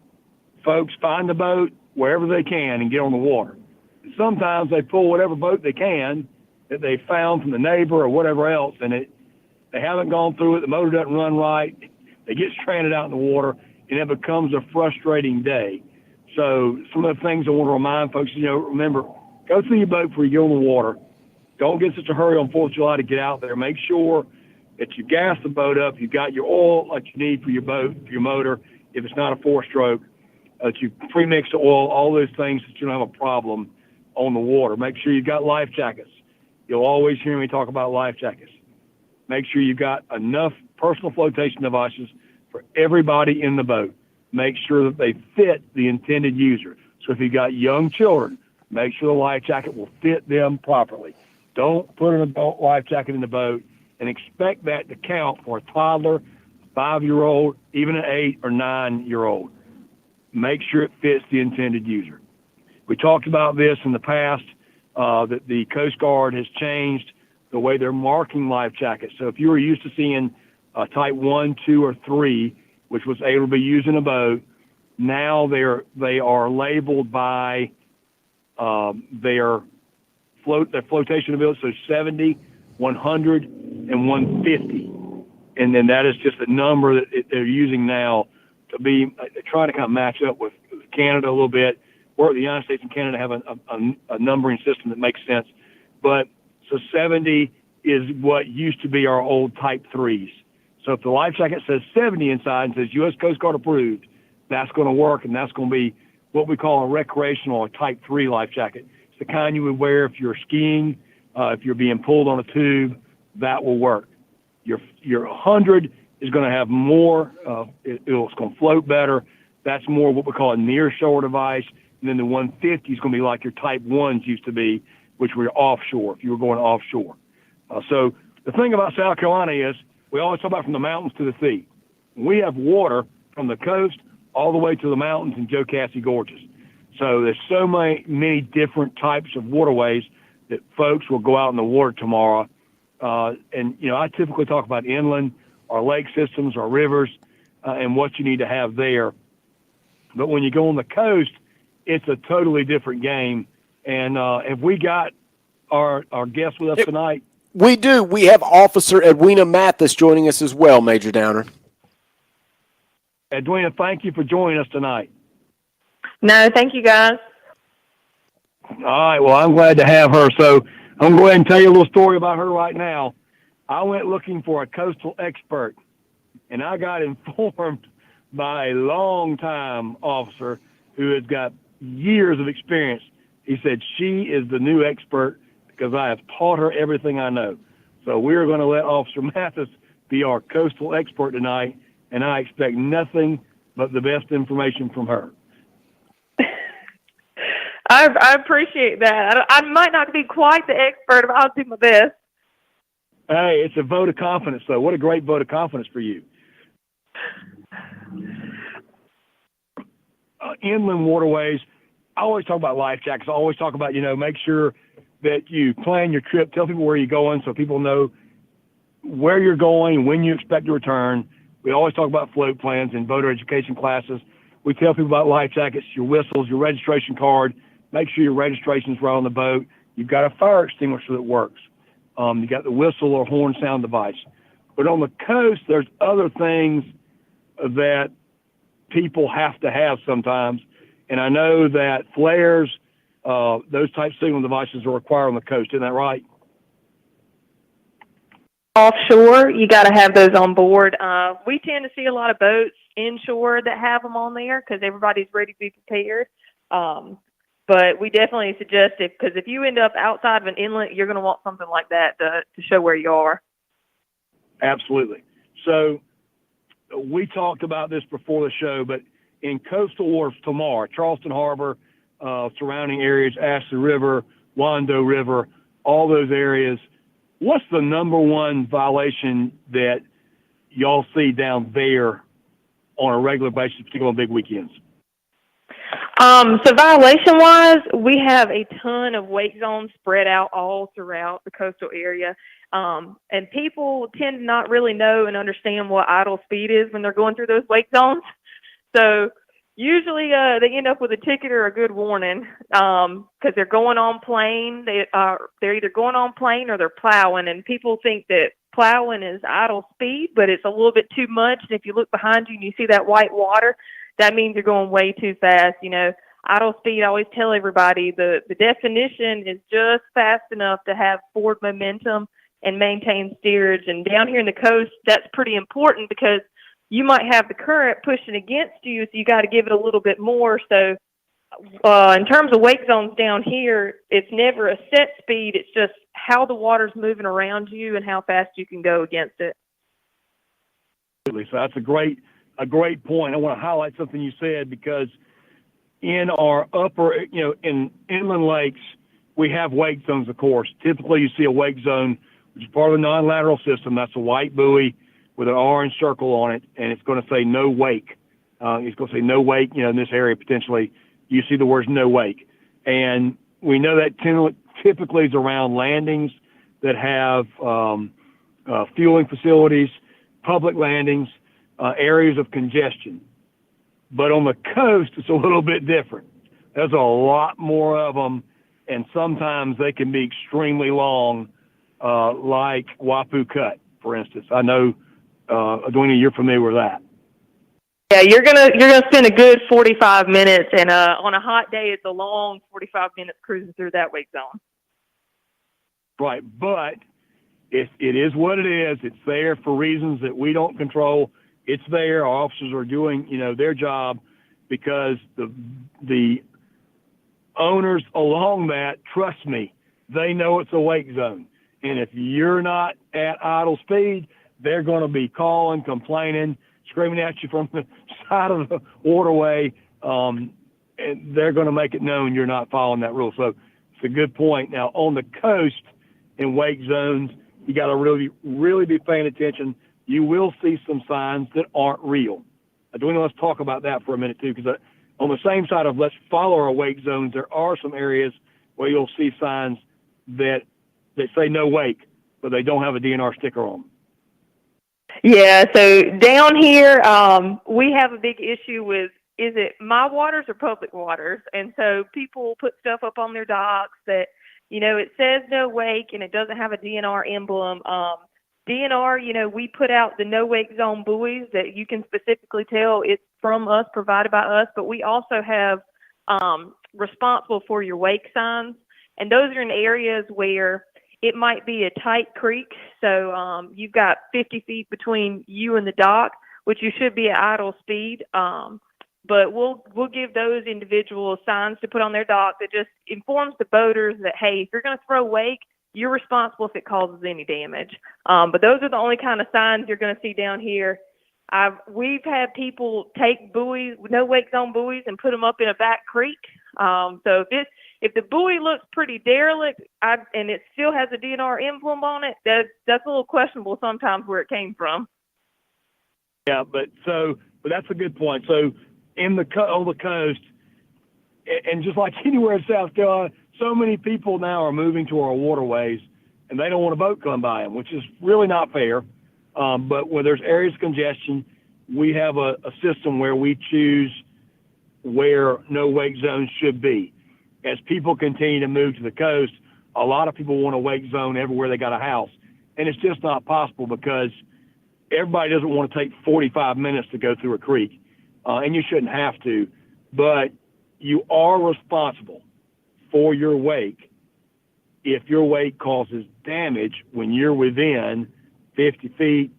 folks find a boat wherever they can and get on the water. Sometimes they pull whatever boat they can that they found from the neighbor or whatever else, and they haven't gone through it. The motor doesn't run right. They get stranded out in the water, and it becomes a frustrating day. So some of the things I want to remind folks, remember, go through your boat before you get on the water. Don't get in such a hurry on 4th of July to get out there. Make sure that you gas the boat up. You've got your oil like you need for your boat, for your motor, if it's not a 4-stroke. That you pre-mix the oil, all those things that you don't have a problem on the water. Make sure you've got life jackets. You'll always hear me talk about life jackets. Make sure you've got enough personal flotation devices for everybody in the boat. Make sure that they fit the intended user. So if you've got young children, make sure the life jacket will fit them properly. Don't put an adult life jacket in the boat and expect that to count for a toddler, a 5-year-old, even an 8 or 9-year-old. Make sure it fits the intended user. We talked about this in the past, that the Coast Guard has changed the way they're marking life jackets. So if you were used to seeing type 1, 2, or 3, which was able to be used in a boat, now they are labeled by their flotation ability, so 70, 100, and 150. And then that is just a number that they're using now to be trying to kind of match up with Canada a little bit, or the United States and Canada have a numbering system that makes sense. But so 70 is what used to be our old type 3s. So if the life jacket says 70 inside and says U.S. Coast Guard approved, that's going to work, and that's going to be what we call a recreational or type 3 life jacket. It's the kind you would wear if you're skiing, if you're being pulled on a tube, that will work. Your 100 is going to have more, it's going to float better. That's more what we call a near-shore device. And then the 150 is going to be like your type 1s used to be, which were offshore, if you were going offshore. So the thing about South Carolina is we always talk about from the mountains to the sea. We have water from the coast all the way to the mountains and Jocassee Gorges. So there's so many different types of waterways that folks will go out in the water tomorrow. And I typically talk about inland, our lake systems, our rivers, and what you need to have there. But when you go on the coast, it's a totally different game. And have we got our guest with us tonight? We do. We have Officer Edwina Mathis joining us as well, Major Downer. Edwina, thank you for joining us tonight. No, thank you, guys. All right. Well, I'm glad to have her. So I'm going to go ahead and tell you a little story about her right now. I went looking for a coastal expert, and I got informed by a longtime officer who has got years of experience. He said she is the new expert because I have taught her everything I know. So we're going to let Officer Mathis be our coastal expert tonight, and I expect nothing but the best information from her. I appreciate that. I might not be quite the expert, but I'll do my best. Hey, it's a vote of confidence, though. What a great vote of confidence for you. Inland waterways, I always talk about life jackets. I always talk about, make sure that you plan your trip, tell people where you're going so people know where you're going, when you expect to return. We always talk about float plans in boater education classes. We tell people about life jackets, your whistles, your registration card. Make sure your registration's right on the boat. You've got a fire extinguisher that works. You got the whistle or horn sound device. But on the coast, there's other things that people have to have sometimes. And I know that flares, those type signal devices are required on the coast. Isn't that right? Offshore, you got to have those on board. We tend to see a lot of boats inshore that have them on there because everybody's ready to be prepared. But we definitely suggest it because if you end up outside of an inlet, you're going to want something like that to show where you are. Absolutely. So we talked about this before the show, but in coastal waters tomorrow, Charleston Harbor, surrounding areas, Ashley River, Wando River, all those areas, what's the number one violation that y'all see down there on a regular basis, particularly on big weekends? So violation-wise, we have a ton of wake zones spread out all throughout the coastal area. And people tend to not really know and understand what idle speed is when they're going through those wake zones. So usually they end up with a ticket or a good warning because they're going on plane. They're either going on plane or they're plowing. And people think that plowing is idle speed, but it's a little bit too much. And if you look behind you and you see that white water, that means you're going way too fast. Idle speed, I always tell everybody the definition is just fast enough to have forward momentum and maintain steerage. And down here in the coast, that's pretty important because you might have the current pushing against you, so you got to give it a little bit more. So in terms of wake zones down here, it's never a set speed. It's just how the water's moving around you and how fast you can go against it. So that's a great point. I want to highlight something you said because in our upper, in inland lakes, we have wake zones, of course. Typically, you see a wake zone, which is part of the non-lateral system. That's a white buoy with an orange circle on it, and it's going to say no wake. It's going to say no wake, in this area potentially. You see the words no wake. And we know that typically is around landings that have fueling facilities, public landings, areas of congestion. But on the coast, it's a little bit different. There's a lot more of them, and sometimes they can be extremely long, like Wapu Cut, for instance. I know, Edwina, you're familiar with that. Yeah, you're gonna spend a good 45 minutes, and on a hot day, it's a long 45 minutes cruising through that wake zone. Right, but it is what it is. It's there for reasons that we don't control. It's there. Our officers are doing, their job because the owners along that, trust me, they know it's a wake zone. And if you're not at idle speed, they're going to be calling, complaining, screaming at you from the side of the waterway, and they're going to make it known you're not following that rule. So it's a good point. Now, on the coast in wake zones, you got to really, really be paying attention. You will see some signs that aren't real. Let's talk about that for a minute, too, because on the same side of let's follow our wake zones, there are some areas where you'll see signs that say no wake, but they don't have a DNR sticker on them. Yeah, so down here, we have a big issue with, is it my waters or public waters? And so people put stuff up on their docks that, it says no wake and it doesn't have a DNR emblem. DNR, we put out the no wake zone buoys that you can specifically tell it's from us, provided by us, but we also have responsible for your wake signs. And those are in areas where it might be a tight creek. So you've got 50 feet between you and the dock, which you should be at idle speed. But we'll give those individuals signs to put on their dock that just informs the boaters that, hey, if you're going to throw wake, you're responsible if it causes any damage. But those are the only kind of signs you're going to see down here. We've had people take buoys, no wake zone buoys, and put them up in a back creek. So if the buoy looks pretty derelict and it still has a DNR emblem on it, that's a little questionable sometimes where it came from. Yeah, but that's a good point. So on the coast, and just like anywhere in South Carolina, so many people now are moving to our waterways, and they don't want a boat come by them, which is really not fair. But where there's areas of congestion, we have a system where we choose where no wake zones should be. As people continue to move to the coast, a lot of people want a wake zone everywhere they got a house. And it's just not possible because everybody doesn't want to take 45 minutes to go through a creek. And you shouldn't have to. But you are responsible for your wake if your wake causes damage when you're within 50 feet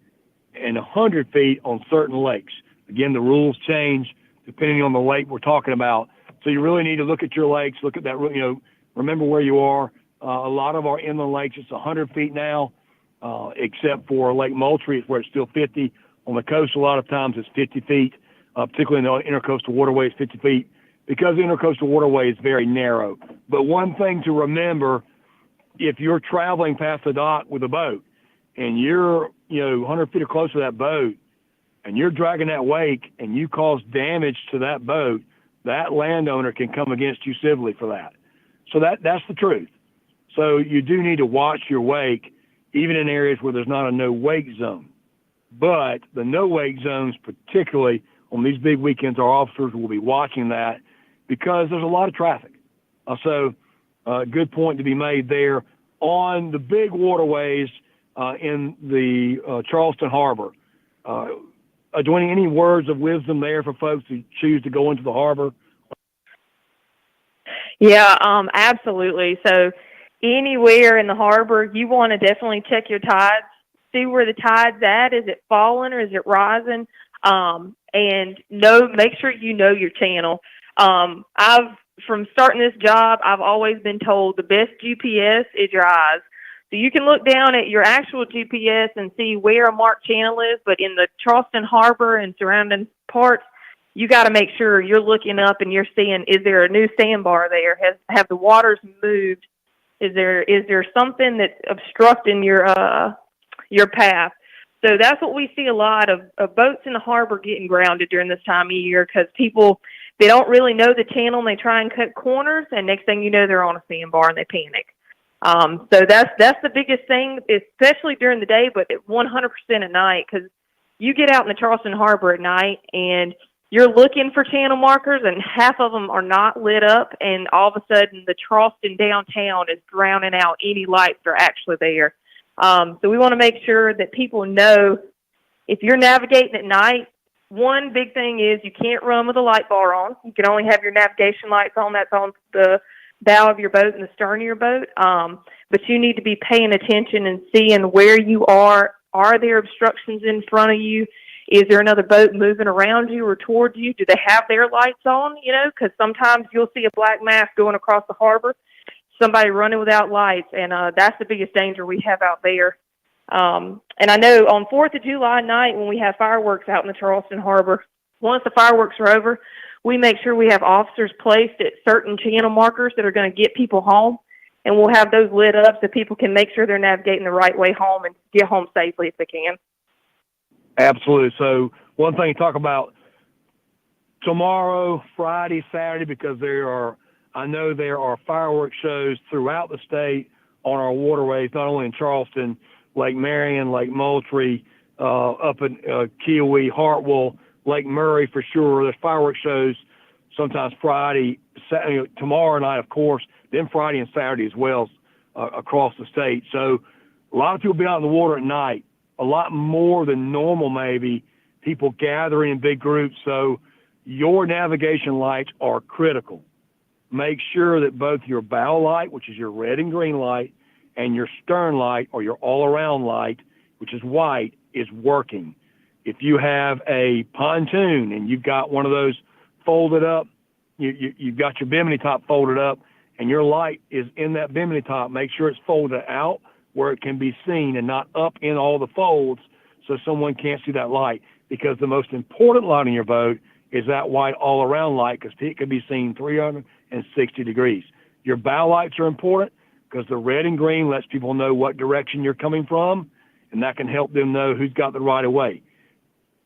and 100 feet on certain lakes. Again, the rules change depending on the lake we're talking about. So you really need to look at your lakes, look at that, remember where you are. A lot of our inland lakes, it's 100 feet now, except for Lake Moultrie, where it's still 50. On the coast, a lot of times it's 50 feet, particularly in the intercoastal waterway, it's 50 feet, because the intercoastal waterway is very narrow. But one thing to remember, if you're traveling past the dock with a boat and you're 100 feet or close to that boat and you're dragging that wake and you cause damage to that boat, that landowner can come against you civilly for that. So that's the truth. So you do need to watch your wake, even in areas where there's not a no wake zone. But the no wake zones, particularly on these big weekends, our officers will be watching that because there's a lot of traffic. So good point to be made there. On the big waterways in the Charleston Harbor, Dwayne, any words of wisdom there for folks who choose to go into the harbor? Yeah, absolutely. So anywhere in the harbor, you want to definitely check your tides, see where the tide's at. Is it falling or is it rising? And make sure you know your channel. From starting this job, I've always been told the best GPS is your eyes. So you can look down at your actual GPS and see where a marked channel is, but in the Charleston Harbor and surrounding parts, you got to make sure you're looking up and you're seeing, is there a new sandbar there? Have the waters moved? Is there something that's obstructing your path? So that's what we see a lot of boats in the harbor getting grounded during this time of year because people, they don't really know the channel and they try and cut corners, and next thing you know, they're on a sandbar and they panic. So that's the biggest thing, especially during the day, but 100% at night, because you get out in the Charleston Harbor at night and you're looking for channel markers and half of them are not lit up, and all of a sudden the Charleston downtown is drowning out any lights that are actually there. So we want to make sure that people know if you're navigating at night, one big thing is you can't run with a light bar on. You can only have your navigation lights on. That's on the bow of your boat and the stern of your boat. But you need to be paying attention and seeing where you are. Are there obstructions in front of you? Is there another boat moving around you or towards you? Do they have their lights on? Because sometimes you'll see a black mass going across the harbor, somebody running without lights, and that's the biggest danger we have out there. And I know on 4th of July night when we have fireworks out in the Charleston Harbor, once the fireworks are over, we make sure we have officers placed at certain channel markers that are going to get people home, and we'll have those lit up so people can make sure they're navigating the right way home and get home safely if they can. Absolutely. So one thing to talk about tomorrow, Friday, Saturday, because I know there are fireworks shows throughout the state on our waterways, not only in Charleston, Lake Marion, Lake Moultrie, up in Kiowee, Hartwell, Lake Murray for sure. There's fireworks shows sometimes Friday, Saturday, tomorrow night, of course, then Friday and Saturday as well across the state. So a lot of people be out in the water at night, a lot more than normal maybe, people gathering in big groups. So your navigation lights are critical. make sure that both your bow light, which is your red and green light, and your stern light or your all-around light, which is white, is working. If you have a pontoon and you've got one of those folded up, you've got your bimini top folded up, and your light is in that bimini top, make sure it's folded out where it can be seen and not up in all the folds so someone can't see that light. Because the most important light on your boat is that white all-around light, because it can be seen 360 degrees. Your bow lights are important because the red and green lets people know what direction you're coming from, and that can help them know who's got the right of way.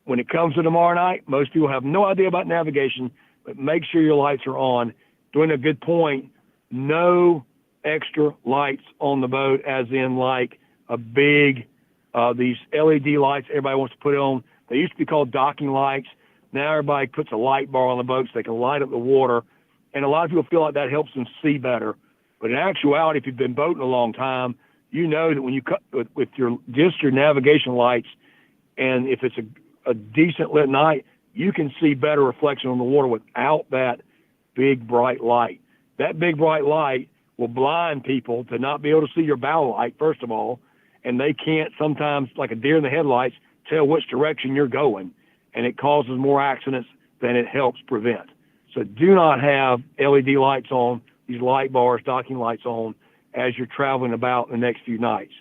When it comes to tomorrow night, most people have no idea about navigation, but make sure your lights are on. Doing a good point, no extra lights on the boat, as in like a big, these LED lights everybody wants to put on. They used to be called docking lights. Now everybody puts a light bar on the boat so they can light up the water. And a lot of people feel like that helps them see better. But in actuality, if you've been boating a long time, you know that when you cut with your navigation lights, and if it's a decent lit night, you can see better reflection on the water without that big bright light. That big bright light will blind people to not be able to see your bow light, first of all, and they can't sometimes, like a deer in the headlights, tell which direction you're going, and it causes more accidents than it helps prevent. So do not have LED lights on, these light bars, docking lights on, as you're traveling about the next few nights.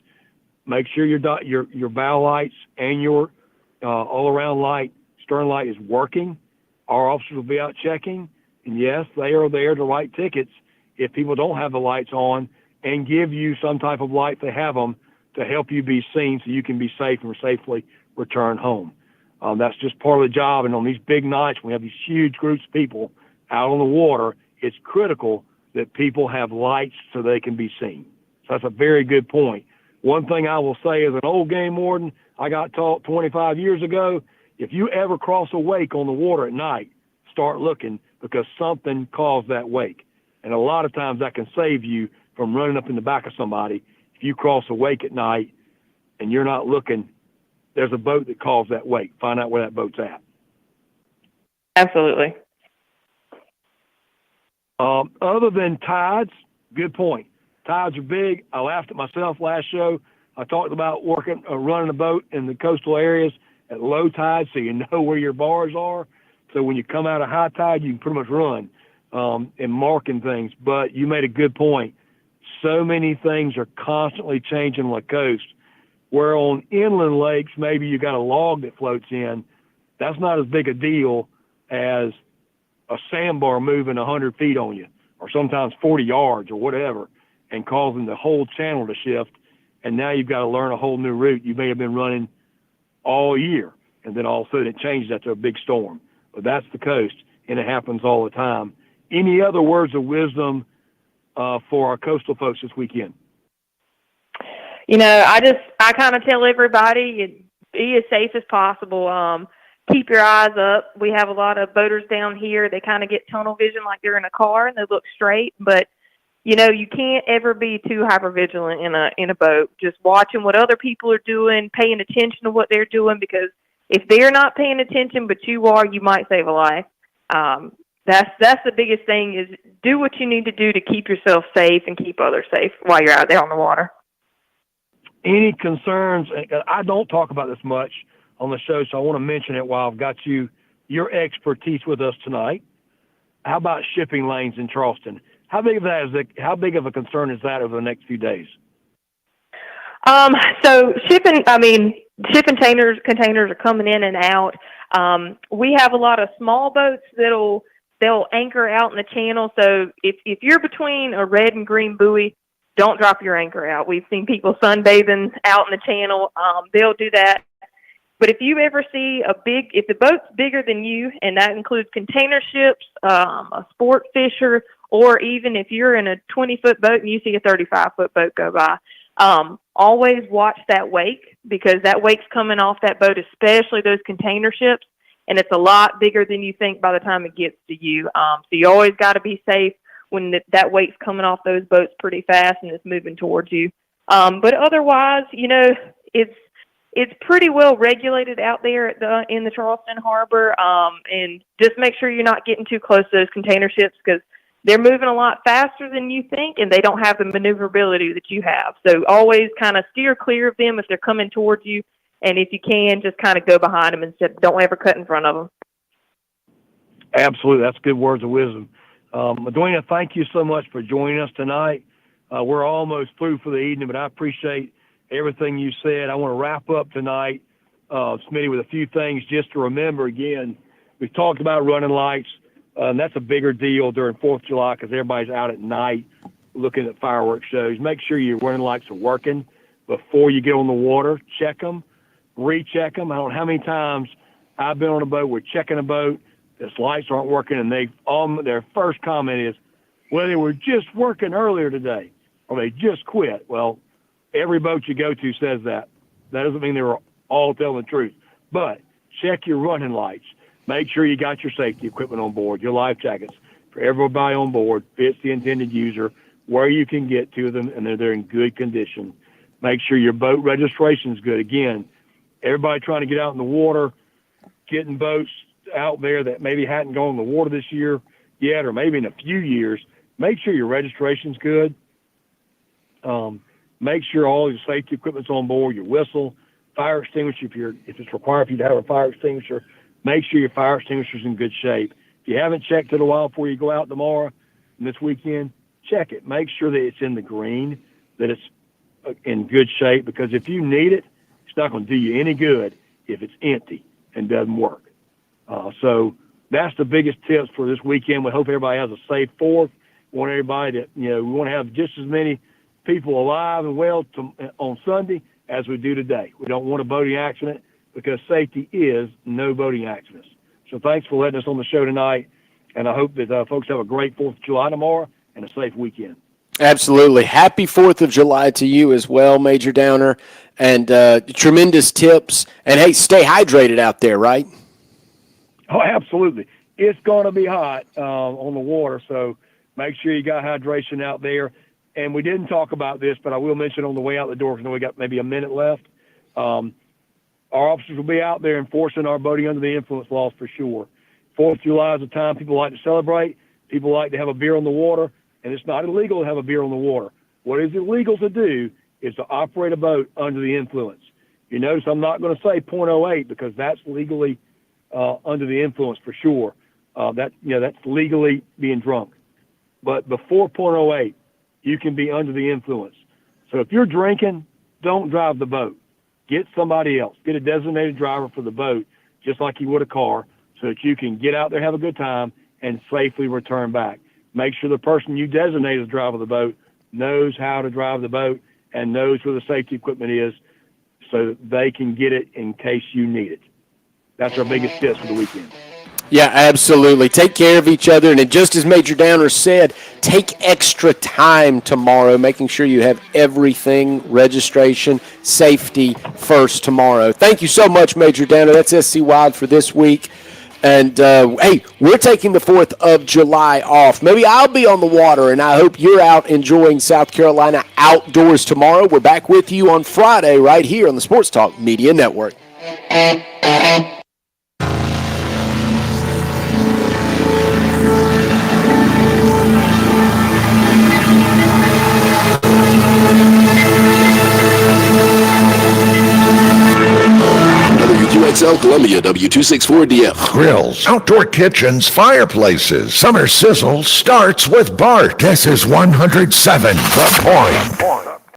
Make sure your bow lights and your all-around light, stern light is working. Our officers will be out checking, and yes, they are there to write tickets if people don't have the lights on, and give you some type of light to have them to help you be seen so you can be safe and safely return home. That's just part of the job. And on these big nights, when we have these huge groups of people out on the water, it's critical that people have lights so they can be seen. So that's a very good point. One thing I will say as an old game warden, I got taught 25 years ago, if you ever cross a wake on the water at night, start looking, because something caused that wake. And a lot of times that can save you from running up in the back of somebody. If you cross a wake at night and you're not looking, there's a boat that caused that wake. Find out where that boat's at. Absolutely. Other than tides, good point. Tides are big. I laughed at myself last show. I talked about running a boat in the coastal areas at low tide so you know where your bars are. So when you come out of high tide, you can pretty much run and marking things. But you made a good point. So many things are constantly changing on the coast, where on inland lakes, maybe you got a log that floats in. That's not as big a deal as a sandbar moving 100 feet on you, or sometimes 40 yards or whatever, and causing the whole channel to shift. And now you've got to learn a whole new route you may have been running all year, and then all of a sudden it changes after a big storm. But that's the coast, and it happens all the time. Any other words of wisdom for our coastal folks this weekend? You know, I kind of tell everybody, be as safe as possible. Keep your eyes up. We have a lot of boaters down here. They kind of get tunnel vision like they're in a car and they look straight, but you know, you can't ever be too hypervigilant in a boat. Just watching what other people are doing, paying attention to what they're doing, because if they're not paying attention but you are, you might save a life. That's the biggest thing, is do what you need to do to keep yourself safe and keep others safe while you're out there on the water. Any concerns? I don't talk about this much on the show, so I want to mention it while I've got your expertise with us tonight. How about shipping lanes in Charleston? How big of a concern is that over the next few days? So shipping containers are coming in and out. We have a lot of small boats they'll anchor out in the channel. So if you're between a red and green buoy, don't drop your anchor out. We've seen people sunbathing out in the channel. They'll do that. But if you ever see if the boat's bigger than you, and that includes container ships, a sport fisher, or even if you're in a 20-foot boat and you see a 35-foot boat go by, always watch that wake, because that wake's coming off that boat, especially those container ships, and it's a lot bigger than you think by the time it gets to you. So you always got to be safe when that wake's coming off those boats pretty fast and it's moving towards you. But otherwise, you know, it's pretty well regulated out there in the Charleston Harbor, and just make sure you're not getting too close to those container ships, because they're moving a lot faster than you think, and they don't have the maneuverability that you have. So always kind of steer clear of them if they're coming towards you, and if you can, just kind of go behind them instead. Don't ever cut in front of them. Absolutely. That's good words of wisdom. Edwina, thank you so much for joining us tonight. We're almost through for the evening, but I appreciate everything you said. I want to wrap up tonight, Smitty, with a few things just to remember. Again, we've talked about running lights. That's a bigger deal during 4th of July because everybody's out at night looking at fireworks shows. Make sure your running lights are working before you get on the water. Check them, recheck them. I don't know how many times I've been on a boat. We're checking a boat. Its lights aren't working, and their first comment is, well, they were just working earlier today, or they just quit. Well, every boat you go to says that. That doesn't mean they were all telling the truth. But check your running lights. Make sure you got your safety equipment on board, your life jackets for everybody on board, fits the intended user, where you can get to them, and they're in good condition. Make sure your boat registration is good. Again, everybody trying to get out in the water, getting boats out there that maybe hadn't gone in the water this year yet, or maybe in a few years, make sure your registration's good. Make sure all your safety equipment's on board, your whistle, fire extinguisher, if it's required for you to have a fire extinguisher, make sure your fire extinguisher's in good shape. If you haven't checked it a while before you go out tomorrow and this weekend, check it. Make sure that it's in the green, that it's in good shape, because if you need it, it's not going to do you any good if it's empty and doesn't work. So that's the biggest tips for this weekend. We hope everybody has a safe 4th. We want everybody to, we want to have just as many people alive and well on Sunday as we do today. We don't want a boating accident because safety is no boating accidents. So thanks for letting us on the show tonight, and I hope that folks have a great 4th of July tomorrow and a safe weekend. Absolutely. Happy 4th of July to you as well, Major Downer, and tremendous tips. And, hey, stay hydrated out there, right? Oh, absolutely. It's going to be hot on the water, so make sure you got hydration out there. And we didn't talk about this, but I will mention on the way out the door, because we got maybe a minute left. Our officers will be out there enforcing our boating under the influence laws for sure. 4th of July is a time people like to celebrate. People like to have a beer on the water, and it's not illegal to have a beer on the water. What is illegal to do is to operate a boat under the influence. You notice I'm not going to say 0.08 because that's legally under the influence for sure. That's legally being drunk. But before 0.08, you can be under the influence. So if you're drinking, don't drive the boat. Get somebody else. Get a designated driver for the boat, just like you would a car, so that you can get out there, have a good time, and safely return back. Make sure the person you designate as driver of the boat knows how to drive the boat and knows where the safety equipment is so that they can get it in case you need it. That's our biggest tips for the weekend. Yeah, absolutely. Take care of each other. And just as Major Downer said, take extra time tomorrow, making sure you have everything, registration, safety first tomorrow. Thank you so much, Major Downer. That's SC Wild for this week. And, hey, we're taking the 4th of July off. Maybe I'll be on the water, and I hope you're out enjoying South Carolina outdoors tomorrow. We're back with you on Friday right here on the Sports Talk Media Network. WQXL Columbia, W264DF. Grills, outdoor kitchens, fireplaces. Summer sizzle starts with Bart. This is 107 The Point.